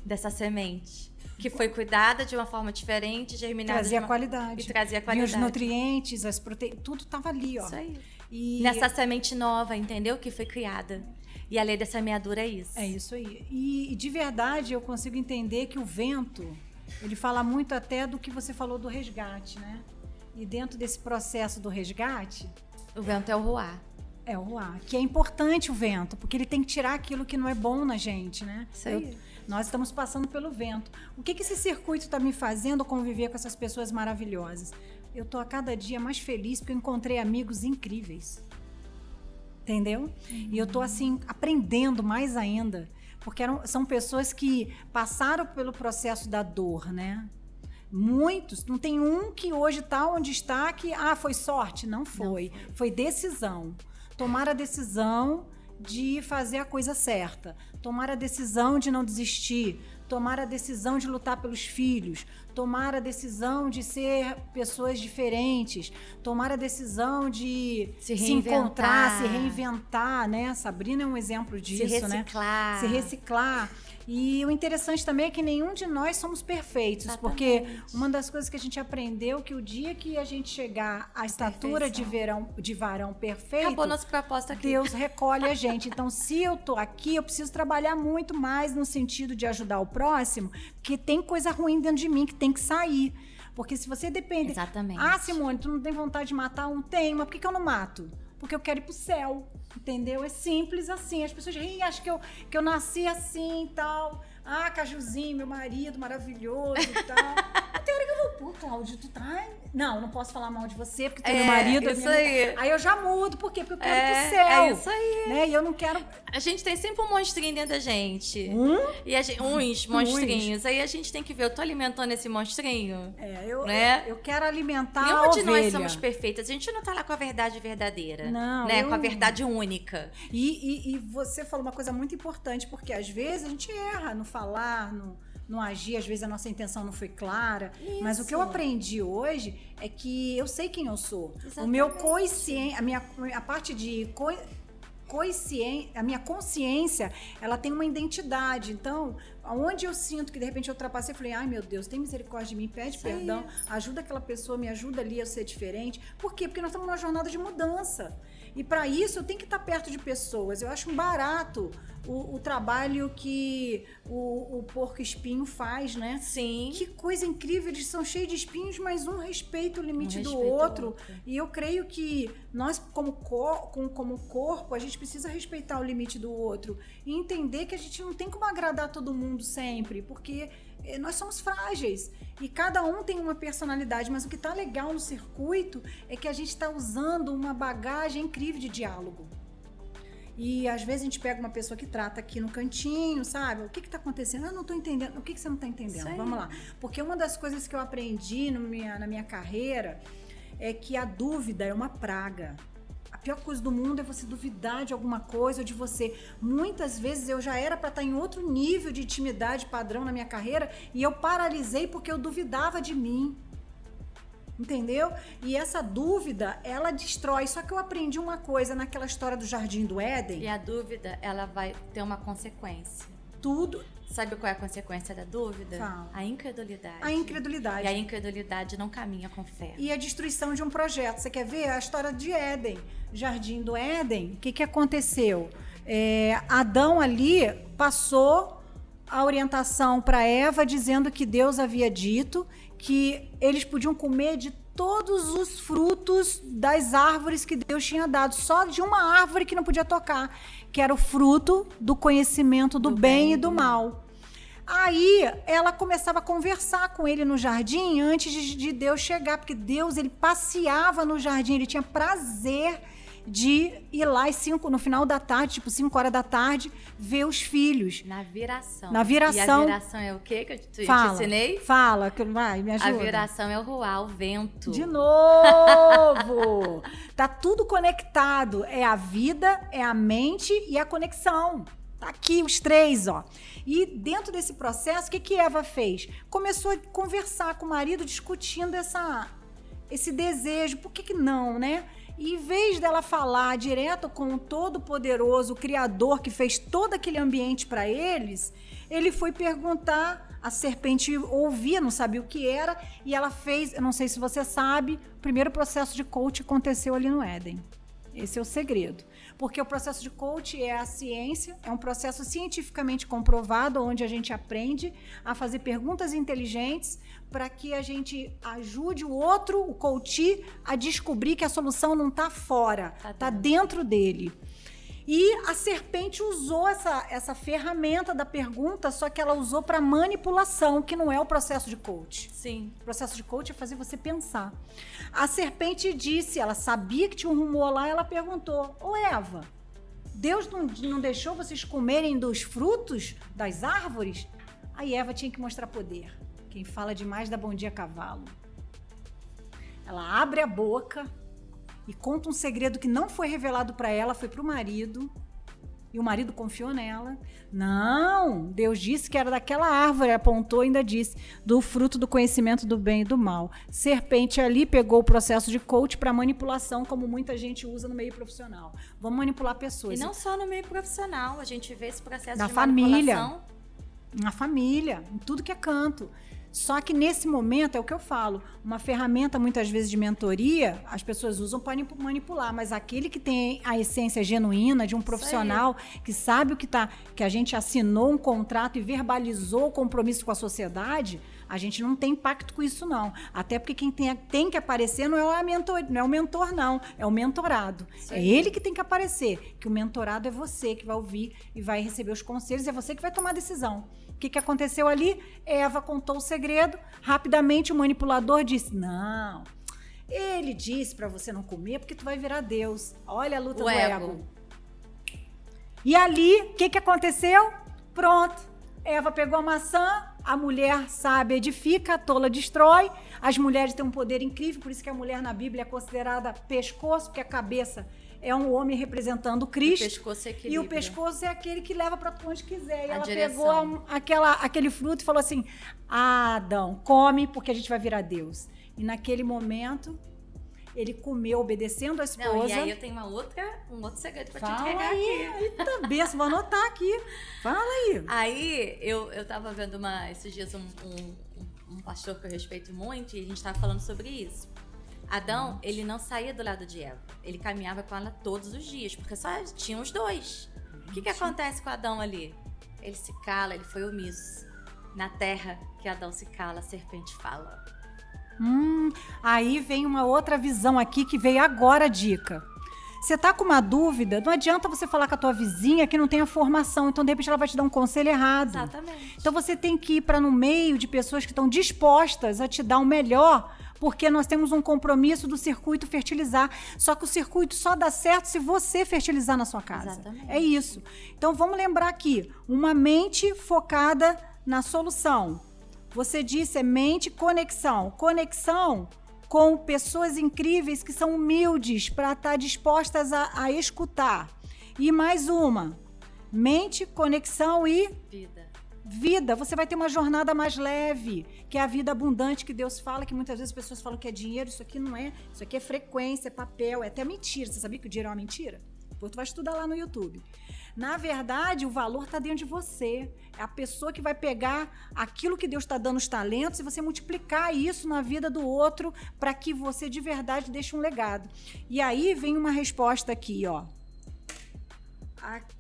[SPEAKER 1] Dessa semente. Que foi cuidada de uma forma diferente, germinada.
[SPEAKER 2] Trazia qualidade.
[SPEAKER 1] E trazia qualidade.
[SPEAKER 2] E os nutrientes, as proteínas, tudo estava ali, ó.
[SPEAKER 1] Isso aí. E nessa semente nova, entendeu? Que foi criada. E a lei da semeadura é isso.
[SPEAKER 2] É isso aí. E de verdade eu consigo entender que o vento, ele fala muito até do que você falou do resgate, né? E dentro desse processo do resgate...
[SPEAKER 1] O vento é o ruar.
[SPEAKER 2] É o ruar. Que é importante o vento, porque ele tem que tirar aquilo que não é bom na gente, né?
[SPEAKER 1] Isso aí.
[SPEAKER 2] Nós estamos passando pelo vento. O que esse circuito está me fazendo conviver com essas pessoas maravilhosas? Eu estou a cada dia mais feliz porque eu encontrei amigos incríveis. Entendeu? E eu estou assim, aprendendo mais ainda. Porque são pessoas que passaram pelo processo da dor, né? Muitos, não tem um que hoje está onde está que, foi sorte. Não foi. Foi decisão. Tomar a decisão de fazer a coisa certa, tomar a decisão de não desistir, tomar a decisão de lutar pelos filhos, tomar a decisão de ser pessoas diferentes, tomar a decisão de se encontrar, se reinventar, né? Sabrina é um exemplo disso,
[SPEAKER 1] reciclar.
[SPEAKER 2] Né? Se reciclar. E o interessante também é que nenhum de nós somos perfeitos,
[SPEAKER 1] Exatamente.
[SPEAKER 2] Porque uma das coisas que a gente aprendeu que o dia que a gente chegar à estatura de varão perfeito,
[SPEAKER 1] acabou nosso propósito aqui.
[SPEAKER 2] Deus recolhe a gente. Então, se eu tô aqui, eu preciso trabalhar muito mais no sentido de ajudar o próximo, porque tem coisa ruim dentro de mim que tem que sair. Porque se você depende...
[SPEAKER 1] Exatamente.
[SPEAKER 2] Ah, Simone, tu não tem vontade de matar um? Tem, mas por que eu não mato? Porque eu quero ir pro céu, entendeu? É simples assim. As pessoas riem, acham que eu nasci assim e tal. Ah, Cajuzinho, meu marido maravilhoso e tal. Tem hora que eu vou, pô, Cláudio, tu tá... Não posso falar mal de você, porque tu é meu marido.
[SPEAKER 1] Isso aí.
[SPEAKER 2] Aí eu já mudo, por quê? Porque eu quero ir pro céu.
[SPEAKER 1] É isso aí.
[SPEAKER 2] Né? E eu não quero...
[SPEAKER 1] A gente tem sempre um monstrinho dentro da gente. E uns monstrinhos. Aí a gente tem que ver, eu tô alimentando esse monstrinho?
[SPEAKER 2] Eu quero alimentar
[SPEAKER 1] Nenhuma
[SPEAKER 2] a
[SPEAKER 1] de
[SPEAKER 2] ovelha.
[SPEAKER 1] nós somos perfeitas. A gente não tá lá com a verdade verdadeira.
[SPEAKER 2] Não.
[SPEAKER 1] Né? Com a verdade única.
[SPEAKER 2] E você falou uma coisa muito importante, porque às vezes a gente erra no falar, no agir, às vezes a nossa intenção não foi clara.
[SPEAKER 1] Isso.
[SPEAKER 2] Mas o que eu aprendi hoje é que eu sei quem eu sou.
[SPEAKER 1] Exatamente.
[SPEAKER 2] O meu consciente, a parte de a minha consciência, ela tem uma identidade. Então, onde eu sinto que de repente eu ultrapassei, eu falei, ai meu Deus, tem misericórdia de mim, pede perdão, ajuda aquela pessoa, me ajuda ali a ser diferente. Por quê? Porque nós estamos numa jornada de mudança. E para isso eu tenho que estar perto de pessoas. Eu acho um barato o trabalho que o porco espinho faz, né?
[SPEAKER 1] Sim.
[SPEAKER 2] Que coisa incrível, eles são cheios de espinhos, mas um respeita o limite do outro. E eu creio que nós, como corpo, a gente precisa respeitar o limite do outro e entender que a gente não tem como agradar todo mundo sempre, porque nós somos frágeis e cada um tem uma personalidade, mas o que está legal no circuito é que a gente está usando uma bagagem incrível de diálogo. E às vezes a gente pega uma pessoa que trata aqui no cantinho, sabe? O que está acontecendo? Eu não estou entendendo. O que você não está entendendo? Vamos lá. Porque uma das coisas que eu aprendi na minha carreira é que a dúvida é uma praga. A pior coisa do mundo é você duvidar de alguma coisa ou de você. Muitas vezes eu já era para estar em outro nível de intimidade padrão na minha carreira e eu paralisei porque eu duvidava de mim. Entendeu? E essa dúvida, ela destrói. Só que eu aprendi uma coisa naquela história do Jardim do Éden.
[SPEAKER 1] E a dúvida, ela vai ter uma consequência.
[SPEAKER 2] Tudo.
[SPEAKER 1] Sabe qual é a consequência da dúvida?
[SPEAKER 2] Fala.
[SPEAKER 1] A incredulidade.
[SPEAKER 2] A incredulidade.
[SPEAKER 1] E a incredulidade não caminha com fé.
[SPEAKER 2] E a destruição de um projeto. Você quer ver a história de Éden? Jardim do Éden, o que aconteceu? Adão ali passou a orientação para Eva dizendo que Deus havia dito que eles podiam comer de todos os frutos das árvores que Deus tinha dado, só de uma árvore que não podia tocar, que era o fruto do conhecimento do bem e do mal. Aí ela começava a conversar com ele no jardim antes de Deus chegar, porque Deus, ele passeava no jardim, ele tinha prazer de ir lá no final da tarde, tipo 5 horas da tarde, ver os filhos.
[SPEAKER 1] Na viração.
[SPEAKER 2] Na viração.
[SPEAKER 1] E a viração é o quê que eu te ensinei?
[SPEAKER 2] Fala, vai, me ajuda.
[SPEAKER 1] A viração é o ruar, o vento.
[SPEAKER 2] De novo! Tá tudo conectado. É a vida, é a mente e a conexão. Tá aqui os três, ó. E dentro desse processo, o que Eva fez? Começou a conversar com o marido, discutindo esse desejo. Por que não, né? E em vez dela falar direto com o Todo-Poderoso, o Criador que fez todo aquele ambiente para eles, ele foi perguntar, a serpente ouvia, não sabia o que era, e ela fez, eu não sei se você sabe, o primeiro processo de coach aconteceu ali no Éden. Esse é o segredo. Porque o processo de coach é a ciência, é um processo cientificamente comprovado, onde a gente aprende a fazer perguntas inteligentes para que a gente ajude o outro, o coach, a descobrir que a solução não está fora, está dentro dele. E a serpente usou essa ferramenta da pergunta, só que ela usou para manipulação, que não é o processo de coach.
[SPEAKER 1] Sim.
[SPEAKER 2] O processo de coach é fazer você pensar. A serpente disse, ela sabia que tinha um rumor lá, ela perguntou, ô Eva, Deus não deixou vocês comerem dos frutos das árvores? Aí Eva tinha que mostrar poder. Quem fala demais dá bom dia a cavalo. Ela abre a boca e conta um segredo que não foi revelado para ela, foi para o marido. E o marido confiou nela. Não, Deus disse que era daquela árvore, apontou e ainda disse, do fruto do conhecimento do bem e do mal. Serpente ali pegou o processo de coach para manipulação, como muita gente usa no meio profissional. Vamos manipular pessoas.
[SPEAKER 1] E não só no meio profissional, a gente vê esse processo
[SPEAKER 2] na
[SPEAKER 1] de
[SPEAKER 2] família,
[SPEAKER 1] manipulação.
[SPEAKER 2] Na família, em tudo que é canto. Só que nesse momento, é o que eu falo, uma ferramenta muitas vezes de mentoria, as pessoas usam para manipular, mas aquele que tem a essência genuína de um profissional que sabe o que tá, que a gente assinou um contrato e verbalizou o compromisso com a sociedade, a gente não tem pacto com isso não. Até porque quem tem que aparecer não é o mentor não, é o mentorado. É ele que tem que aparecer, que o mentorado é você que vai ouvir e vai receber os conselhos, é você que vai tomar a decisão. O que aconteceu ali? Eva contou o segredo, rapidamente o manipulador disse, não, ele disse pra você não comer porque tu vai virar Deus. Olha a luta do ego. E ali, o que aconteceu? Pronto, Eva pegou a maçã, a mulher sábia edifica, a tola destrói, as mulheres têm um poder incrível, por isso que a mulher na Bíblia é considerada pescoço, porque a cabeça é um homem representando Cristo.
[SPEAKER 1] O pescoço equilibra.
[SPEAKER 2] E o pescoço é aquele que leva para onde quiser. E ela
[SPEAKER 1] direção.
[SPEAKER 2] pegou aquele fruto e falou assim, Adão, come porque a gente vai virar Deus. E naquele momento, ele comeu obedecendo a esposa.
[SPEAKER 1] Não, e aí eu tenho um outro segredo para te entregar aqui.
[SPEAKER 2] Eita, benção, vou anotar aqui. Fala aí.
[SPEAKER 1] Aí, eu tava vendo esses dias um pastor que eu respeito muito e a gente tava falando sobre isso. Adão, ele não saía do lado de Eva. Ele caminhava com ela todos os dias, porque só tinham os dois. O que acontece com Adão ali? Ele se cala, ele foi omisso. Na terra que Adão se cala, a serpente fala.
[SPEAKER 2] Aí vem uma outra visão aqui que veio agora a dica. Você tá com uma dúvida, não adianta você falar com a tua vizinha que não tem a formação, então de repente ela vai te dar um conselho errado.
[SPEAKER 1] Exatamente.
[SPEAKER 2] Então você tem que ir para no meio de pessoas que estão dispostas a te dar o melhor, porque nós temos um compromisso do circuito fertilizar. Só que o circuito só dá certo se você fertilizar na sua casa.
[SPEAKER 1] Exatamente.
[SPEAKER 2] É isso. Então vamos lembrar aqui, uma mente focada na solução. Você disse mente, conexão. Conexão com pessoas incríveis que são humildes para estar dispostas a escutar. E mais uma, mente, conexão e vida. Você vai ter uma jornada mais leve, que é a vida abundante que Deus fala, que muitas vezes as pessoas falam que é dinheiro, isso aqui não é, isso aqui é frequência, é papel, é até mentira. Você sabia que o dinheiro é uma mentira? Depois tu vai estudar lá no YouTube. Na verdade, o valor está dentro de você. É a pessoa que vai pegar aquilo que Deus está dando os talentos e você multiplicar isso na vida do outro para que você de verdade deixe um legado. E aí vem uma resposta aqui, ó.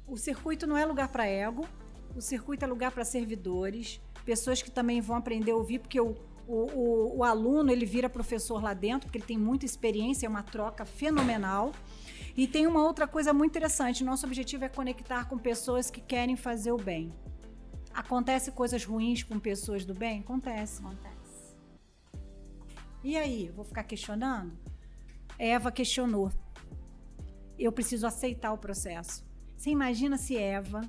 [SPEAKER 2] O circuito não é lugar para ego, o circuito é lugar para servidores, pessoas que também vão aprender a ouvir, porque o aluno ele vira professor lá dentro, porque ele tem muita experiência, é uma troca fenomenal. E tem uma outra coisa muito interessante, nosso objetivo é conectar com pessoas que querem fazer o bem. Acontece coisas ruins com pessoas do bem? Acontece. E aí, vou ficar questionando? Eva questionou. Eu preciso aceitar o processo. Você imagina se Eva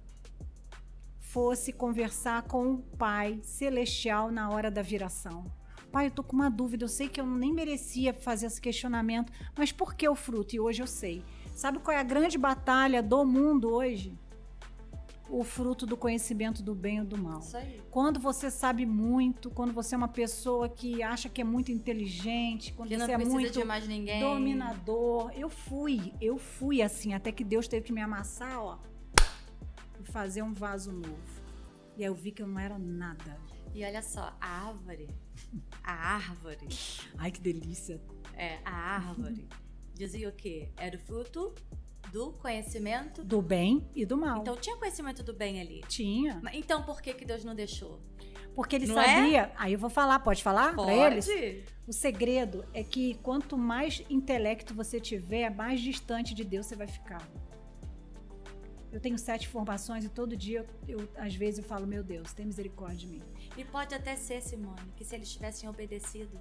[SPEAKER 2] fosse conversar com o Pai Celestial na hora da viração? Pai, eu tô com uma dúvida, eu sei que eu nem merecia fazer esse questionamento, mas por que o fruto? E hoje eu sei. Sabe qual é a grande batalha do mundo hoje? O fruto do conhecimento do bem ou do mal.
[SPEAKER 1] Isso aí.
[SPEAKER 2] Quando você sabe muito, quando você é uma pessoa que acha que é muito inteligente, quando você é muito
[SPEAKER 1] de mais ninguém.
[SPEAKER 2] Dominador. Eu fui assim, até que Deus teve que me amassar, ó, e fazer um vaso novo. E aí eu vi que eu não era nada.
[SPEAKER 1] E olha só, a árvore.
[SPEAKER 2] Ai, que delícia.
[SPEAKER 1] A árvore dizia o quê? Era o fruto do conhecimento
[SPEAKER 2] do bem e do mal.
[SPEAKER 1] Então tinha conhecimento do bem ali.
[SPEAKER 2] Tinha.
[SPEAKER 1] Então por que Deus não deixou?
[SPEAKER 2] Porque ele sabia. Aí eu vou falar, pode falar para eles?
[SPEAKER 1] Pode.
[SPEAKER 2] O segredo é que quanto mais intelecto você tiver, mais distante de Deus você vai ficar. Eu tenho 7 formações e todo dia, às vezes eu falo, meu Deus, tem misericórdia de mim.
[SPEAKER 1] E pode até ser, Simone, que se eles tivessem obedecido,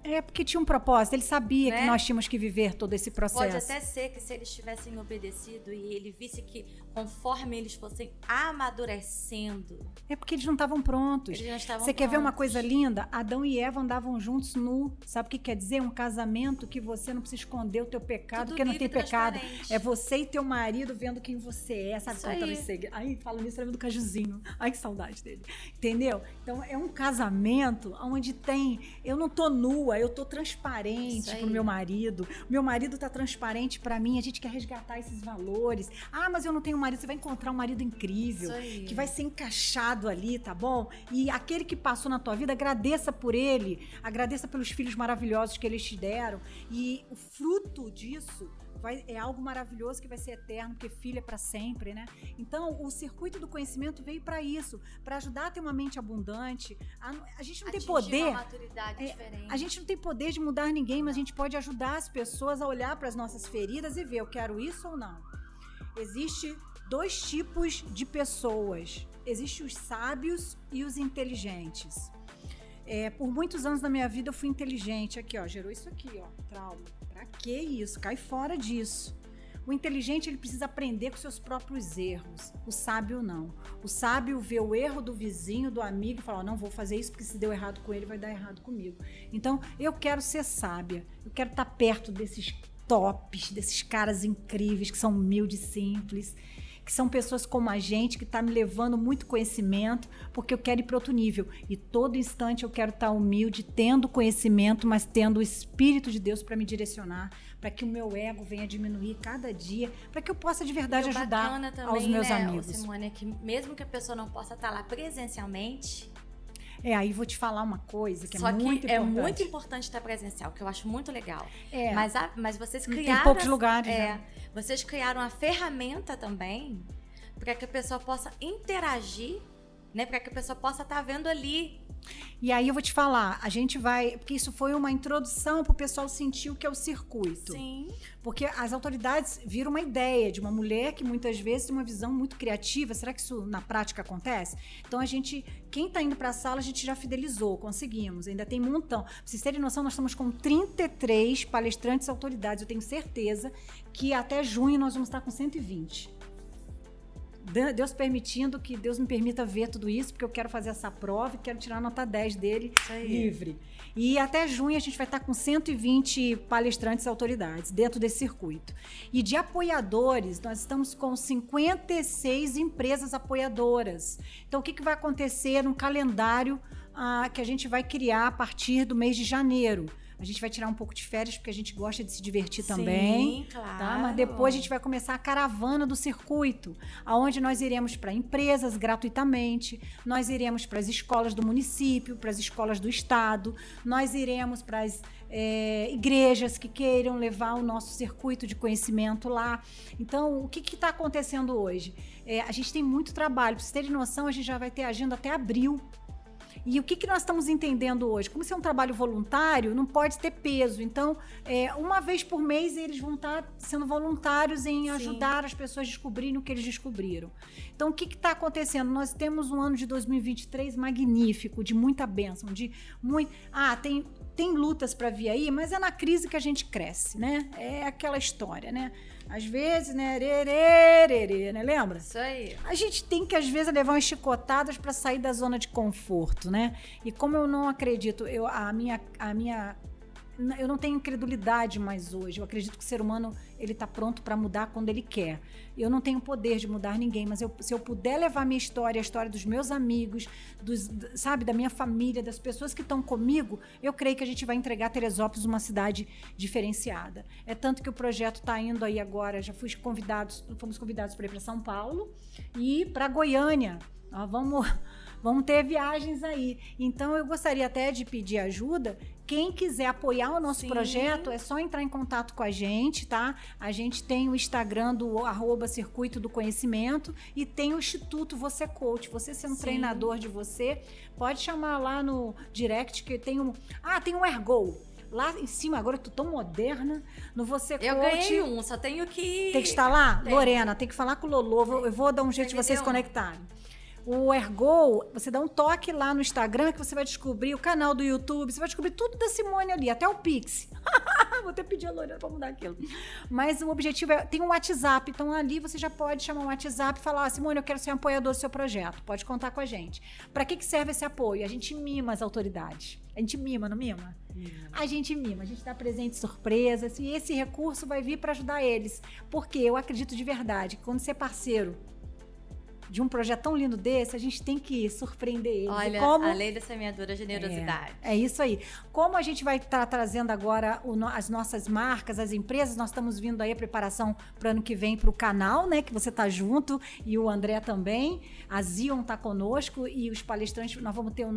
[SPEAKER 2] É porque tinha um propósito, ele sabia
[SPEAKER 1] Né?
[SPEAKER 2] que nós tínhamos que viver todo esse processo.
[SPEAKER 1] Pode até ser que se eles tivessem obedecido e ele visse que conforme eles fossem amadurecendo,
[SPEAKER 2] É porque eles não estavam prontos.
[SPEAKER 1] eles não estavam
[SPEAKER 2] Você quer ver uma
[SPEAKER 1] prontos.
[SPEAKER 2] coisa linda? Adão e Eva andavam juntos nu. Sabe o que quer dizer? Um casamento que você não precisa esconder o teu pecado,
[SPEAKER 1] Tudo
[SPEAKER 2] porque não
[SPEAKER 1] livre
[SPEAKER 2] tem
[SPEAKER 1] e
[SPEAKER 2] pecado.
[SPEAKER 1] transparente.
[SPEAKER 2] É você e teu marido vendo quem você é, sabe?
[SPEAKER 1] Isso
[SPEAKER 2] Contando
[SPEAKER 1] aí.
[SPEAKER 2] os segredos. Ai, falando nisso, eu lembro do Cajuzinho. Ai, que saudade dele. Entendeu? Então, é um casamento onde tem... Eu não tô nua, eu tô transparente
[SPEAKER 1] Isso aí.
[SPEAKER 2] pro meu marido. Meu marido tá transparente pra mim. A gente quer resgatar esses valores. Ah, mas eu não tenho marido. Você vai encontrar um marido incrível,
[SPEAKER 1] Isso aí.
[SPEAKER 2] que vai ser encaixado ali, tá bom? E aquele que passou na tua vida, agradeça por ele, agradeça pelos filhos maravilhosos que eles te deram, e o fruto disso é algo maravilhoso que vai ser eterno, porque filho é para sempre, né? Então, o circuito do conhecimento veio para isso, para ajudar a ter uma mente abundante. A gente não tem
[SPEAKER 1] Atingir
[SPEAKER 2] poder.
[SPEAKER 1] uma maturidade diferente.
[SPEAKER 2] A gente não tem poder de mudar ninguém, mas a gente pode ajudar as pessoas a olhar para as nossas feridas e ver, eu quero isso ou não. Existe 2 tipos de pessoas. Existem os sábios e os inteligentes. Por muitos anos da minha vida eu fui inteligente. Aqui, ó, gerou isso aqui, ó, trauma. Pra que isso? Cai fora disso. O inteligente, ele precisa aprender com seus próprios erros. O sábio, não. O sábio vê o erro do vizinho, do amigo e fala, não vou fazer isso porque se deu errado com ele, vai dar errado comigo. Então, eu quero ser sábia. Eu quero estar perto desses tops, desses caras incríveis que são humildes, simples, que são pessoas como a gente, que está me levando muito conhecimento, porque eu quero ir para outro nível. E todo instante eu quero estar humilde, tendo conhecimento, mas tendo o Espírito de Deus para me direcionar, para que o meu ego venha diminuir cada dia, para que eu possa de verdade ajudar
[SPEAKER 1] também,
[SPEAKER 2] aos meus
[SPEAKER 1] né,
[SPEAKER 2] amigos.
[SPEAKER 1] Simone, é que mesmo que a pessoa não possa estar lá presencialmente,
[SPEAKER 2] Aí vou te falar uma coisa que
[SPEAKER 1] só
[SPEAKER 2] é muito
[SPEAKER 1] que é
[SPEAKER 2] importante.
[SPEAKER 1] muito importante estar presencial, que eu acho muito legal.
[SPEAKER 2] É.
[SPEAKER 1] Mas vocês
[SPEAKER 2] Tem
[SPEAKER 1] criaram...
[SPEAKER 2] poucos lugares, né?
[SPEAKER 1] Vocês criaram a ferramenta também para que a pessoa possa interagir, né? Para que a pessoa possa estar vendo ali.
[SPEAKER 2] E aí eu vou te falar, a gente vai... Porque isso foi uma introdução para o pessoal sentir o que é o circuito.
[SPEAKER 1] Sim.
[SPEAKER 2] Porque as autoridades viram uma ideia de uma mulher que muitas vezes tem uma visão muito criativa. Será que isso na prática acontece? Então quem está indo para a sala, a gente já fidelizou, conseguimos. Ainda tem um montão. Pra vocês terem noção, nós estamos com 33 palestrantes e autoridades. Eu tenho certeza que até junho nós vamos estar com 120. Deus permitindo, que Deus me permita ver tudo isso, porque eu quero fazer essa prova e quero tirar a nota 10 dele livre. E até junho a gente vai estar com 120 palestrantes e autoridades dentro desse circuito. E de apoiadores, nós estamos com 56 empresas apoiadoras. Então, o que vai acontecer no calendário que a gente vai criar a partir do mês de janeiro? A gente vai tirar um pouco de férias, porque a gente gosta de se divertir também.
[SPEAKER 1] Sim, claro.
[SPEAKER 2] Tá? Mas depois a gente vai começar a caravana do circuito, aonde nós iremos para empresas gratuitamente, nós iremos para as escolas do município, para as escolas do estado, nós iremos para as igrejas que queiram levar o nosso circuito de conhecimento lá. Então, o que está acontecendo hoje? A gente tem muito trabalho. Para vocês terem noção, a gente já vai ter agenda até abril. E o que nós estamos entendendo hoje? Como isso é um trabalho voluntário, não pode ter peso. Então, uma vez por mês, eles vão estar sendo voluntários em ajudar as pessoas a descobrirem o que eles descobriram. Então, o que está acontecendo? Nós temos um ano de 2023 magnífico, de muita bênção, de muito... tem lutas para vir aí, mas é na crise que a gente cresce, né? É aquela história, né? Às vezes, né? Né? Lembra?
[SPEAKER 1] Isso aí.
[SPEAKER 2] A gente tem que, às vezes, levar umas chicotadas para sair da zona de conforto, né? E como eu não acredito, eu não tenho credulidade mais hoje. Eu acredito que o ser humano, ele tá pronto para mudar quando ele quer. Eu não tenho poder de mudar ninguém, mas se eu puder levar minha história, a história dos meus amigos, da minha família, das pessoas que estão comigo, eu creio que a gente vai entregar Teresópolis uma cidade diferenciada. É tanto que o projeto tá indo aí agora, fomos convidados para ir para São Paulo e para Goiânia. Nós vamos ter viagens aí. Então, eu gostaria até de pedir ajuda. Quem quiser apoiar o nosso projeto, é só entrar em contato com a gente, tá? A gente tem o Instagram do @Circuito do Conhecimento e tem o Instituto Você Coach. Você sendo treinador de você, pode chamar lá no direct que tem tem um Ergo. Lá em cima, agora eu tô tão moderna, no Você Coach.
[SPEAKER 1] Eu ganhei só tenho que...
[SPEAKER 2] Tem que estar lá?
[SPEAKER 1] Tem.
[SPEAKER 2] Lorena, tem que falar com o Lolo. Eu vou dar um jeito de vocês
[SPEAKER 1] deu um.
[SPEAKER 2] conectarem. O Ergo, você dá um toque lá no Instagram que você vai descobrir o canal do YouTube, você vai descobrir tudo da Simone ali, até o Pix. Vou até pedir a Lorena pra mudar aquilo. Mas o objetivo é... Tem um WhatsApp, então ali você já pode chamar um WhatsApp e falar, Simone, eu quero ser um apoiador do seu projeto. Pode contar com a gente. Pra que serve esse apoio? A gente mima as autoridades. A gente mima, não mima? A gente mima, a gente dá presente surpresas e esse recurso vai vir para ajudar eles. Porque eu acredito de verdade que quando você é parceiro de um projeto tão lindo desse, a gente tem que surpreender eles.
[SPEAKER 1] Olha, a lei da semeadura, generosidade.
[SPEAKER 2] É isso aí. Como a gente vai estar trazendo agora as nossas marcas, as empresas, nós estamos vindo aí a preparação para o ano que vem para o canal, né? Que você está junto e o André também. A Zion está conosco e os palestrantes, nós vamos ter a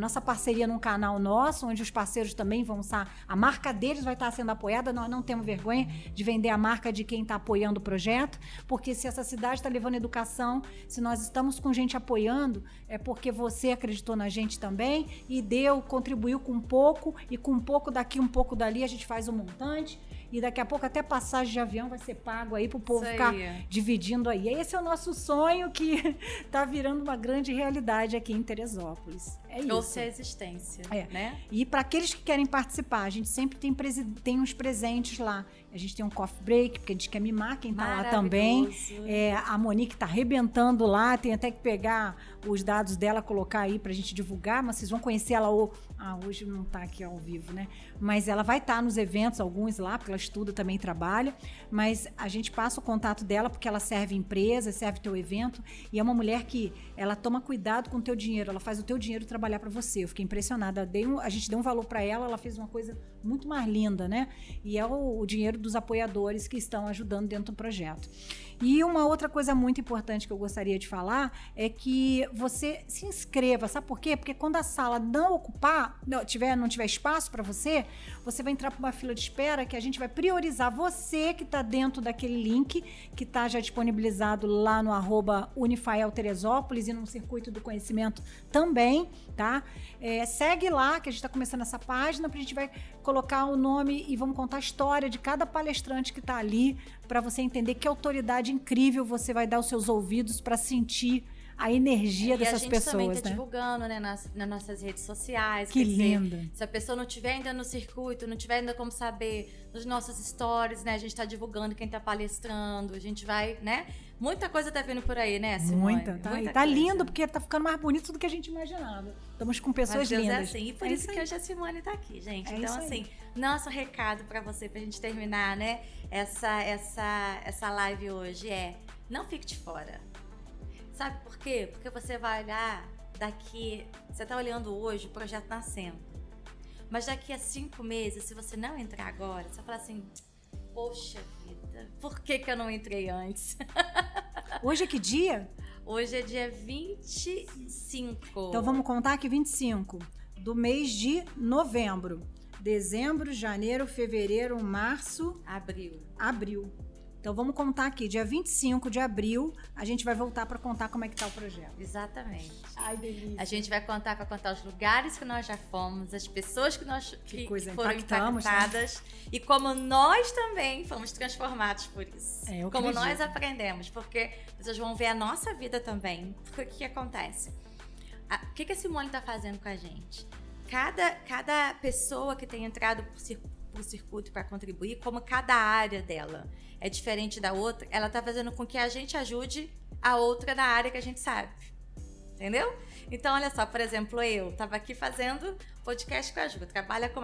[SPEAKER 2] nossa parceria num canal nosso, onde os parceiros também vão estar, a marca deles vai estar sendo apoiada, nós não temos vergonha de vender a marca de quem está apoiando o projeto, porque se essa cidade está levando educação, se nós estamos com gente apoiando, é porque você acreditou na gente também e contribuiu com um pouco, e com um pouco daqui, um pouco dali, a gente faz um montante, e daqui a pouco até passagem de avião vai ser pago aí pro povo ficar dividindo aí. Esse é o nosso sonho que tá virando uma grande realidade aqui em Teresópolis. É isso.
[SPEAKER 1] Trouxe a existência, né?
[SPEAKER 2] E para aqueles que querem participar, a gente sempre tem uns presentes lá. A gente tem um coffee break, porque a gente quer mimar quem tá lá também. A Monique tá arrebentando lá, tem até que pegar os dados dela, colocar aí pra gente divulgar, mas vocês vão conhecer ela hoje não tá aqui ao vivo, né? Mas ela vai estar nos eventos, alguns lá, porque ela estuda, também trabalha, mas a gente passa o contato dela porque ela serve empresa, serve teu evento, e é uma mulher que ela toma cuidado com o teu dinheiro, ela faz o teu dinheiro trabalhar para você. Eu fiquei impressionada, a gente deu um valor para ela, ela fez uma coisa muito mais linda, né? E é o dinheiro dos apoiadores que estão ajudando dentro do projeto. E uma outra coisa muito importante que eu gostaria de falar é que você se inscreva, sabe por quê? Porque quando a sala não tiver espaço para você, você vai entrar para uma fila de espera que a gente vai priorizar você que está dentro daquele link que está já disponibilizado lá no @UniFiel-Teresópolis e no Circuito do Conhecimento também, tá? Segue lá que a gente está começando essa página, a gente vai colocar o nome e vamos contar a história de cada palestrante que está ali para você entender que autoridade incrível você vai dar aos seus ouvidos para sentir a energia dessas pessoas, né? E a gente também tá
[SPEAKER 1] divulgando, né, nas nossas redes sociais.
[SPEAKER 2] Que linda!
[SPEAKER 1] Se a pessoa não tiver ainda no circuito, não tiver ainda como saber nos nossos stories, né? A gente tá divulgando quem tá palestrando, a gente vai, né? Muita coisa tá vindo por aí, né, Simone?
[SPEAKER 2] Tá lindo, porque tá ficando mais bonito do que a gente imaginava. Estamos com pessoas lindas.
[SPEAKER 1] É assim, e por isso que hoje a Simone tá aqui, gente. Então, assim, nosso recado pra você, pra gente terminar, né, essa live hoje não fique de fora. Sabe por quê? Porque você vai olhar daqui... Você tá olhando hoje o projeto nascendo. Mas daqui a 5 meses, se você não entrar agora, você vai falar assim... Poxa vida, por que eu não entrei antes?
[SPEAKER 2] Hoje é que dia?
[SPEAKER 1] Hoje é dia 25.
[SPEAKER 2] Então vamos contar que 25 do mês de novembro. Dezembro, janeiro, fevereiro, março... Abril. Então vamos contar aqui, dia 25 de abril, a gente vai voltar para contar como é que tá o projeto.
[SPEAKER 1] Exatamente.
[SPEAKER 2] Ai, delícia.
[SPEAKER 1] A gente vai contar os lugares que nós já fomos, as pessoas que foram impactadas, né? E como nós também fomos transformados por isso. Como nós aprendemos, porque vocês vão ver a nossa vida também. Porque o que acontece? O que a Simone tá fazendo com a gente? Cada pessoa que tem entrado por circuito para contribuir, como cada área dela é diferente da outra, ela tá fazendo com que a gente ajude a outra na área que a gente sabe. Entendeu? Então, olha só, por exemplo, eu tava aqui fazendo podcast com a Ju,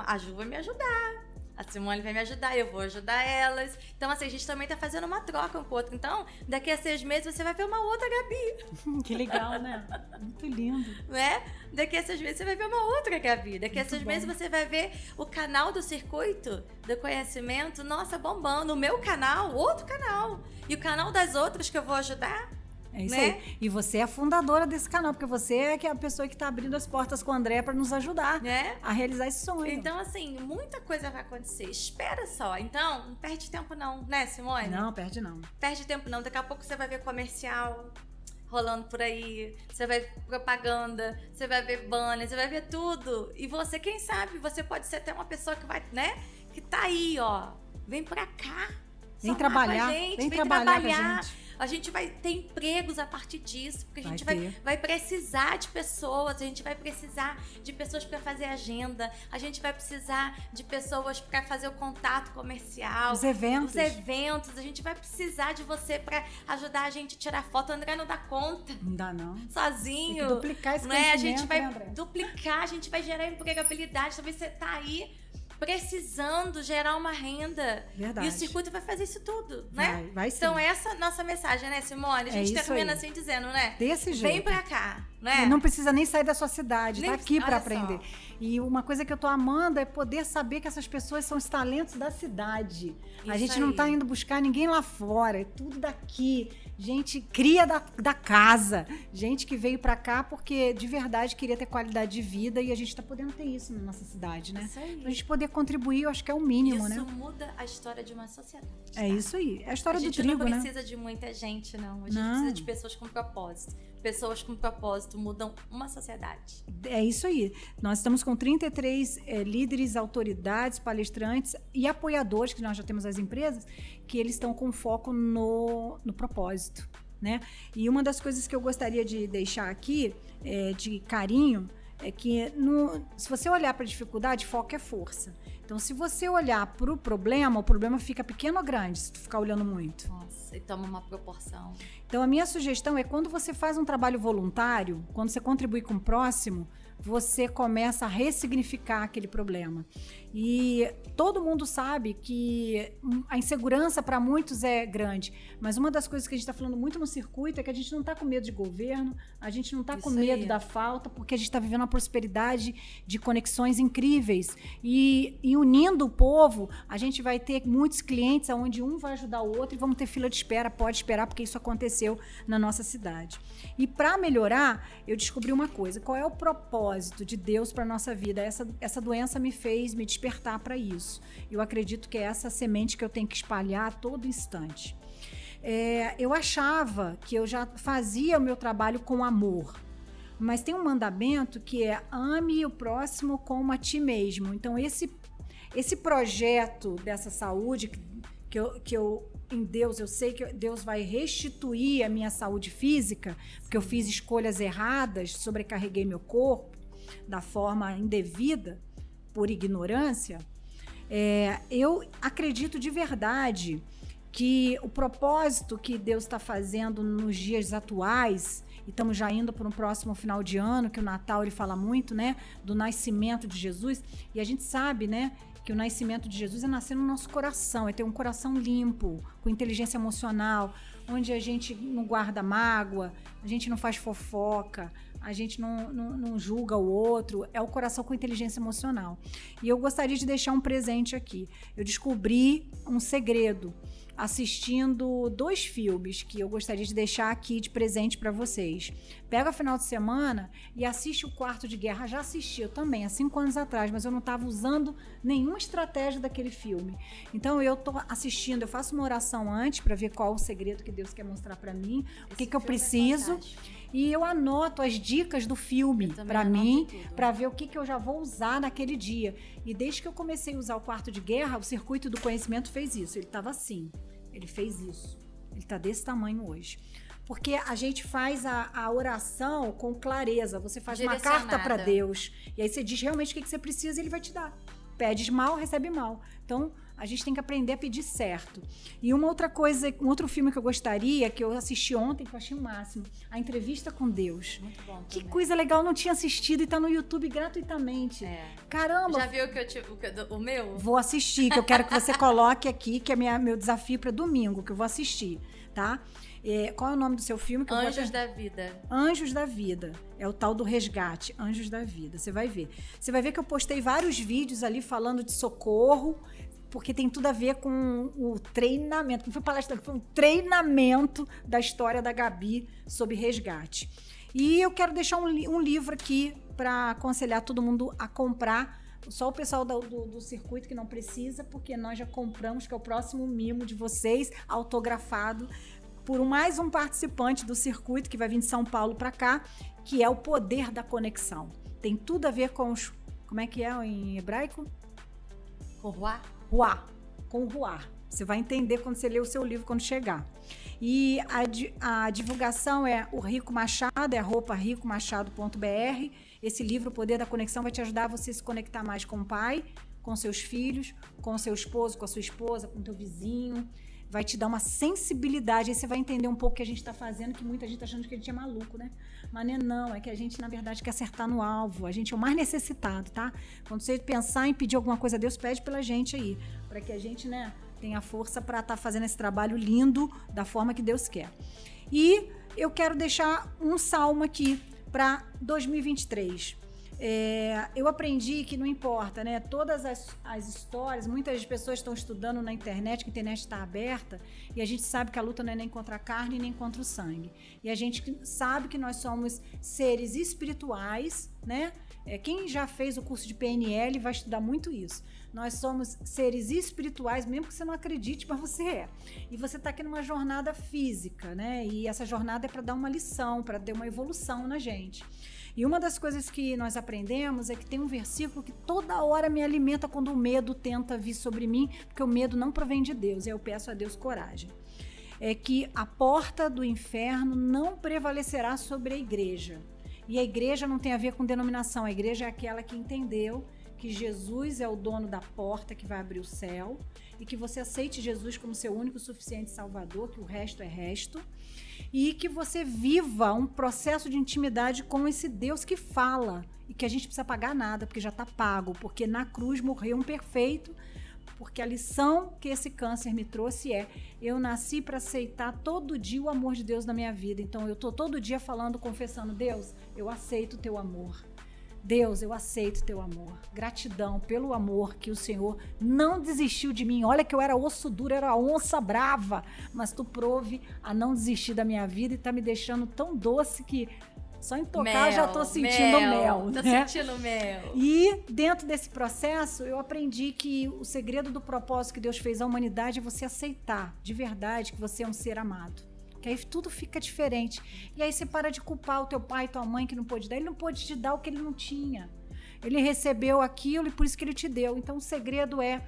[SPEAKER 1] a Ju vai me ajudar, a Simone vai me ajudar, eu vou ajudar elas. Então, assim, a gente também tá fazendo uma troca um com o outro. Então, daqui a 6 meses você vai ver uma outra Gabi.
[SPEAKER 2] Que legal, né? Muito lindo.
[SPEAKER 1] Né? Daqui a 6 meses você vai ver uma outra Gabi. Daqui a 6 meses você vai ver o canal do Circuito do Conhecimento, nossa, bombando. O meu canal, outro canal. E o canal das outras que eu vou ajudar.
[SPEAKER 2] É isso aí. E você é a fundadora desse canal, porque você é a pessoa que está abrindo as portas com o André para nos ajudar a realizar esse sonho.
[SPEAKER 1] Então, assim, muita coisa vai acontecer. Espera só. Então, não perde tempo não, né, Simone?
[SPEAKER 2] Não, perde não.
[SPEAKER 1] Perde tempo não. Daqui a pouco você vai ver comercial rolando por aí, você vai ver propaganda, você vai ver banner, você vai ver tudo. E você, quem sabe, você pode ser até uma pessoa que vai, né, que tá aí, ó. Vem pra cá.
[SPEAKER 2] Vem trabalhar,
[SPEAKER 1] vem trabalhar com a gente. A gente vai ter empregos a partir disso, porque a gente
[SPEAKER 2] Vai
[SPEAKER 1] vai precisar de pessoas, a gente vai precisar de pessoas para fazer agenda, a gente vai precisar de pessoas para fazer o contato comercial.
[SPEAKER 2] Os eventos.
[SPEAKER 1] A gente vai precisar de você para ajudar a gente a tirar foto. O André não dá conta.
[SPEAKER 2] Não dá, não.
[SPEAKER 1] Sozinho.
[SPEAKER 2] Tem que duplicar esse
[SPEAKER 1] né? A
[SPEAKER 2] conhecimento,
[SPEAKER 1] gente vai
[SPEAKER 2] né, André?
[SPEAKER 1] duplicar, a gente vai gerar empregabilidade. Talvez você tá aí precisando gerar uma renda.
[SPEAKER 2] Verdade.
[SPEAKER 1] E o circuito vai fazer isso tudo, né?
[SPEAKER 2] Vai sim.
[SPEAKER 1] Então, essa é a nossa mensagem, né, Simone? A gente termina assim dizendo, né?
[SPEAKER 2] Desse jeito.
[SPEAKER 1] Vem pra cá, né?
[SPEAKER 2] Não precisa nem sair da sua cidade, tá aqui para aprender.
[SPEAKER 1] Só.
[SPEAKER 2] E uma coisa que eu tô amando é poder saber que essas pessoas são os talentos da cidade. A gente não tá indo buscar ninguém lá fora, é tudo daqui. Gente cria da casa, gente que veio para cá porque de verdade queria ter qualidade de vida e a gente tá podendo ter isso na nossa cidade, né?
[SPEAKER 1] Isso aí.
[SPEAKER 2] Pra gente poder contribuir, eu acho que é o mínimo, né?
[SPEAKER 1] Isso muda a história de uma sociedade.
[SPEAKER 2] É isso aí. É a história do trigo, né?
[SPEAKER 1] A gente não precisa de muita gente, não. A gente precisa de pessoas com propósito. Pessoas com propósito mudam uma sociedade.
[SPEAKER 2] É isso aí. Nós estamos com 33 líderes, autoridades, palestrantes e apoiadores, que nós já temos as empresas, que eles estão com foco no propósito, né? E uma das coisas que eu gostaria de deixar aqui, de carinho, é que se você olhar para a dificuldade, foco é força. Então, se você olhar para o problema fica pequeno ou grande, se tu ficar olhando muito.
[SPEAKER 1] Nossa, e toma uma proporção.
[SPEAKER 2] Então, a minha sugestão é quando você faz um trabalho voluntário, quando você contribui com o próximo, você começa a ressignificar aquele problema. E todo mundo sabe que a insegurança para muitos é grande, mas uma das coisas que a gente está falando muito no circuito é que a gente não está com medo de governo, a gente não está com medo da falta, porque a gente está vivendo uma prosperidade de conexões incríveis. E unindo o povo, a gente vai ter muitos clientes onde um vai ajudar o outro e vamos ter fila de espera, pode esperar, porque isso aconteceu na nossa cidade. E para melhorar, eu descobri uma coisa: qual é o propósito de Deus para nossa vida? Essa doença me fez me despertar para isso. Eu acredito que é essa semente que eu tenho que espalhar a todo instante. Eu achava que eu já fazia o meu trabalho com amor, mas tem um mandamento que é: ame o próximo como a ti mesmo. Então esse projeto dessa saúde que eu em Deus, eu sei que Deus vai restituir a minha saúde física, porque eu fiz escolhas erradas, sobrecarreguei meu corpo da forma indevida, por ignorância. Eu acredito de verdade que o propósito que Deus está fazendo nos dias atuais, e estamos já indo para um próximo final de ano, que o Natal ele fala muito, né, do nascimento de Jesus, e a gente sabe, né, que o nascimento de Jesus é nascer no nosso coração, é ter um coração limpo, com inteligência emocional, onde a gente não guarda mágoa, a gente não faz fofoca, a gente não julga o outro, é o coração com inteligência emocional. E eu gostaria de deixar um presente aqui. Eu descobri um segredo assistindo 2 filmes que eu gostaria de deixar aqui de presente para vocês. Pega o final de semana e assiste o Quarto de Guerra. Já assisti, eu também, há 5 anos atrás, mas eu não estava usando nenhuma estratégia daquele filme. Então eu tô assistindo, eu faço uma oração antes para ver qual o segredo que Deus quer mostrar para mim, o que eu preciso. E eu anoto as dicas do filme para mim, para ver o que eu já vou usar naquele dia. E desde que eu comecei a usar o Quarto de Guerra, o Circuito do Conhecimento fez isso. Ele estava assim, ele fez isso. Ele está desse tamanho hoje. Porque a gente faz a oração com clareza. Você faz uma carta para Deus. E aí você diz realmente o que você precisa e ele vai te dar. Pedes mal, recebe mal. Então, a gente tem que aprender a pedir certo. E uma outra coisa, um outro filme que eu gostaria, que eu assisti ontem, que eu achei o máximo, A Entrevista com Deus.
[SPEAKER 1] Muito bom.
[SPEAKER 2] Que coisa legal, não tinha assistido e tá no YouTube gratuitamente. Caramba!
[SPEAKER 1] Já viu o meu?
[SPEAKER 2] Vou assistir, que eu quero que você coloque aqui, que é meu desafio para domingo, que eu vou assistir, tá? Qual é o nome do seu filme? Que
[SPEAKER 1] Anjos da Vida.
[SPEAKER 2] Anjos da Vida. É o tal do resgate, Anjos da Vida. Você vai ver. Você vai ver que eu postei vários vídeos ali falando de socorro, porque tem tudo a ver com o treinamento. Não foi palestra, foi um treinamento da história da Gabi sobre resgate. E eu quero deixar um livro aqui para aconselhar todo mundo a comprar. Só o pessoal do circuito que não precisa, porque nós já compramos, que é o próximo mimo de vocês, autografado por mais um participante do circuito que vai vir de São Paulo para cá, que é o Poder da Conexão. Tem tudo a ver com os... Como é que é em hebraico?
[SPEAKER 1] Com Ruá?
[SPEAKER 2] Ruá. Com Ruá. Você vai entender quando você ler o seu livro, quando chegar. E a divulgação é o Rico Machado, é @ricomachado.br. Esse livro, O Poder da Conexão, vai te ajudar a você se conectar mais com o pai, com seus filhos, com o seu esposo, com a sua esposa, com o teu vizinho. Vai te dar uma sensibilidade. Aí você vai entender um pouco o que a gente está fazendo, que muita gente está achando que a gente é maluco, né? Mas não, é que a gente, na verdade, quer acertar no alvo. A gente é o mais necessitado, tá? Quando você pensar em pedir alguma coisa a Deus, pede pela gente aí, para que a gente, né, tenha força para estar fazendo esse trabalho lindo da forma que Deus quer. E eu quero deixar um salmo aqui para 2023. Eu aprendi que não importa, né? Todas as histórias, muitas pessoas estão estudando na internet, que a internet está aberta, e a gente sabe que a luta não é nem contra a carne, nem contra o sangue. E a gente sabe que nós somos seres espirituais, né? Quem já fez o curso de PNL vai estudar muito isso. Nós somos seres espirituais, mesmo que você não acredite, mas você é. E você está aqui numa jornada física, né? E essa jornada é para dar uma lição, para ter uma evolução na gente. E uma das coisas que nós aprendemos é que tem um versículo que toda hora me alimenta quando o medo tenta vir sobre mim, porque o medo não provém de Deus, e eu peço a Deus coragem. É que a porta do inferno não prevalecerá sobre a igreja. E a igreja não tem a ver com denominação, a igreja é aquela que entendeu que Jesus é o dono da porta que vai abrir o céu, e que você aceite Jesus como seu único e suficiente Salvador, que o resto é resto, e que você viva um processo de intimidade com esse Deus que fala, e que a gente precisa pagar nada, porque já está pago, porque na cruz morreu um perfeito, porque a lição que esse câncer me trouxe eu nasci para aceitar todo dia o amor de Deus na minha vida. Então eu estou todo dia falando, confessando, Deus, eu aceito o teu amor. Deus, eu aceito teu amor. Gratidão pelo amor que o Senhor não desistiu de mim. Olha que eu era osso duro, era onça brava, mas tu prove a não desistir da minha vida e tá me deixando tão doce que só em tocar já tô sentindo mel.
[SPEAKER 1] Tô
[SPEAKER 2] né?
[SPEAKER 1] sentindo mel.
[SPEAKER 2] E dentro desse processo eu aprendi que o segredo do propósito que Deus fez à humanidade é você aceitar de verdade que você é um ser amado. Que aí tudo fica diferente. E aí você para de culpar o teu pai e tua mãe que não pôde dar. Ele não pôde te dar o que ele não tinha. Ele recebeu aquilo e por isso que ele te deu. Então o segredo é: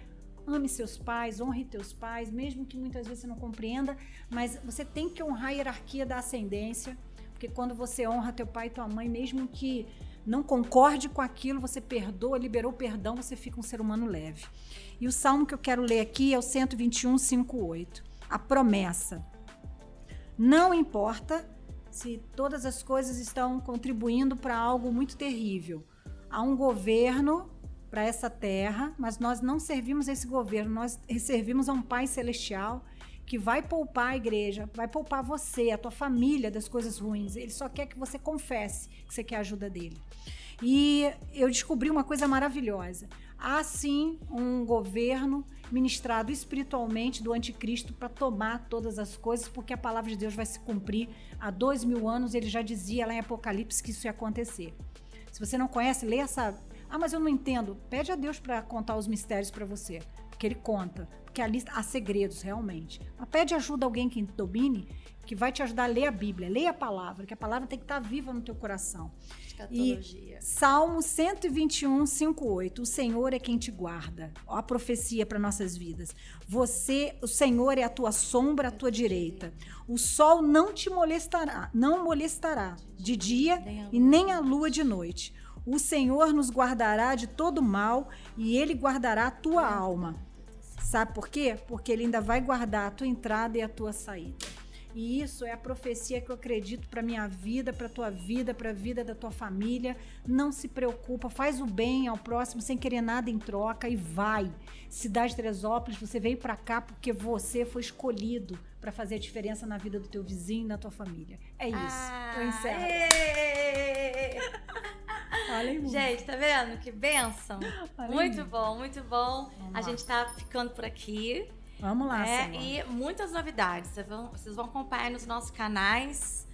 [SPEAKER 2] ame seus pais, honre teus pais, mesmo que muitas vezes você não compreenda, mas você tem que honrar a hierarquia da ascendência, porque quando você honra teu pai e tua mãe, mesmo que não concorde com aquilo, você perdoa, liberou perdão, você fica um ser humano leve. E o salmo que eu quero ler aqui é o 121, 5:8. A promessa. Não importa se todas as coisas estão contribuindo para algo muito terrível. Há um governo para essa terra, mas nós não servimos a esse governo, nós servimos a um Pai Celestial que vai poupar a igreja, vai poupar você, a tua família das coisas ruins. Ele só quer que você confesse que você quer a ajuda dele. E eu descobri uma coisa maravilhosa. Há sim um governo ministrado espiritualmente do anticristo para tomar todas as coisas, porque a palavra de Deus vai se cumprir. Há 2000 anos ele já dizia lá em Apocalipse que isso ia acontecer. Se você não conhece, lê essa... Ah, mas eu não entendo. Pede a Deus para contar os mistérios para você, porque ele conta. Porque ali há segredos, realmente. Mas pede ajuda a alguém que domine, que vai te ajudar a ler a Bíblia, leia a palavra, que a palavra tem que estar viva no teu coração.
[SPEAKER 1] Escatologia.
[SPEAKER 2] E Salmo 121, 5:8. O Senhor é quem te guarda. Ó, a profecia para nossas vidas. O Senhor é a tua sombra à tua direita. O sol não te molestará, não molestará de dia e nem a lua de noite. O Senhor nos guardará de todo mal e Ele guardará a tua alma. Sabe por quê? Porque Ele ainda vai guardar a tua entrada e a tua saída. E isso é a profecia que eu acredito para minha vida, para tua vida, para a vida da tua família. Não se preocupa, faz o bem ao próximo sem querer nada em troca e vai. Cidade de Teresópolis, você veio para cá porque você foi escolhido para fazer a diferença na vida do teu vizinho e na tua família. É isso. Eu encerro.
[SPEAKER 1] Gente, tá vendo? Que bênção. Muito bom, muito bom.
[SPEAKER 2] Vamos
[SPEAKER 1] a
[SPEAKER 2] lá.
[SPEAKER 1] gente tá ficando por aqui.
[SPEAKER 2] Vamos lá, Senhor.
[SPEAKER 1] E muitas novidades. Vocês vão acompanhar nos nossos canais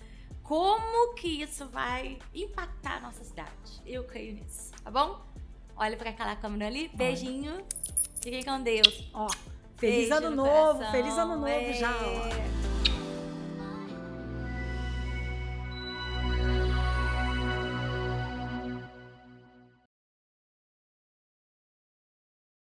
[SPEAKER 1] como que isso vai impactar a nossa cidade. Eu creio nisso, tá bom? Olha pra aquela câmera ali. Beijinho. Fiquem com Deus.
[SPEAKER 2] Ó, feliz
[SPEAKER 1] Beijo
[SPEAKER 2] ano
[SPEAKER 1] no
[SPEAKER 2] novo.
[SPEAKER 1] coração.
[SPEAKER 2] Feliz ano novo já. Ó.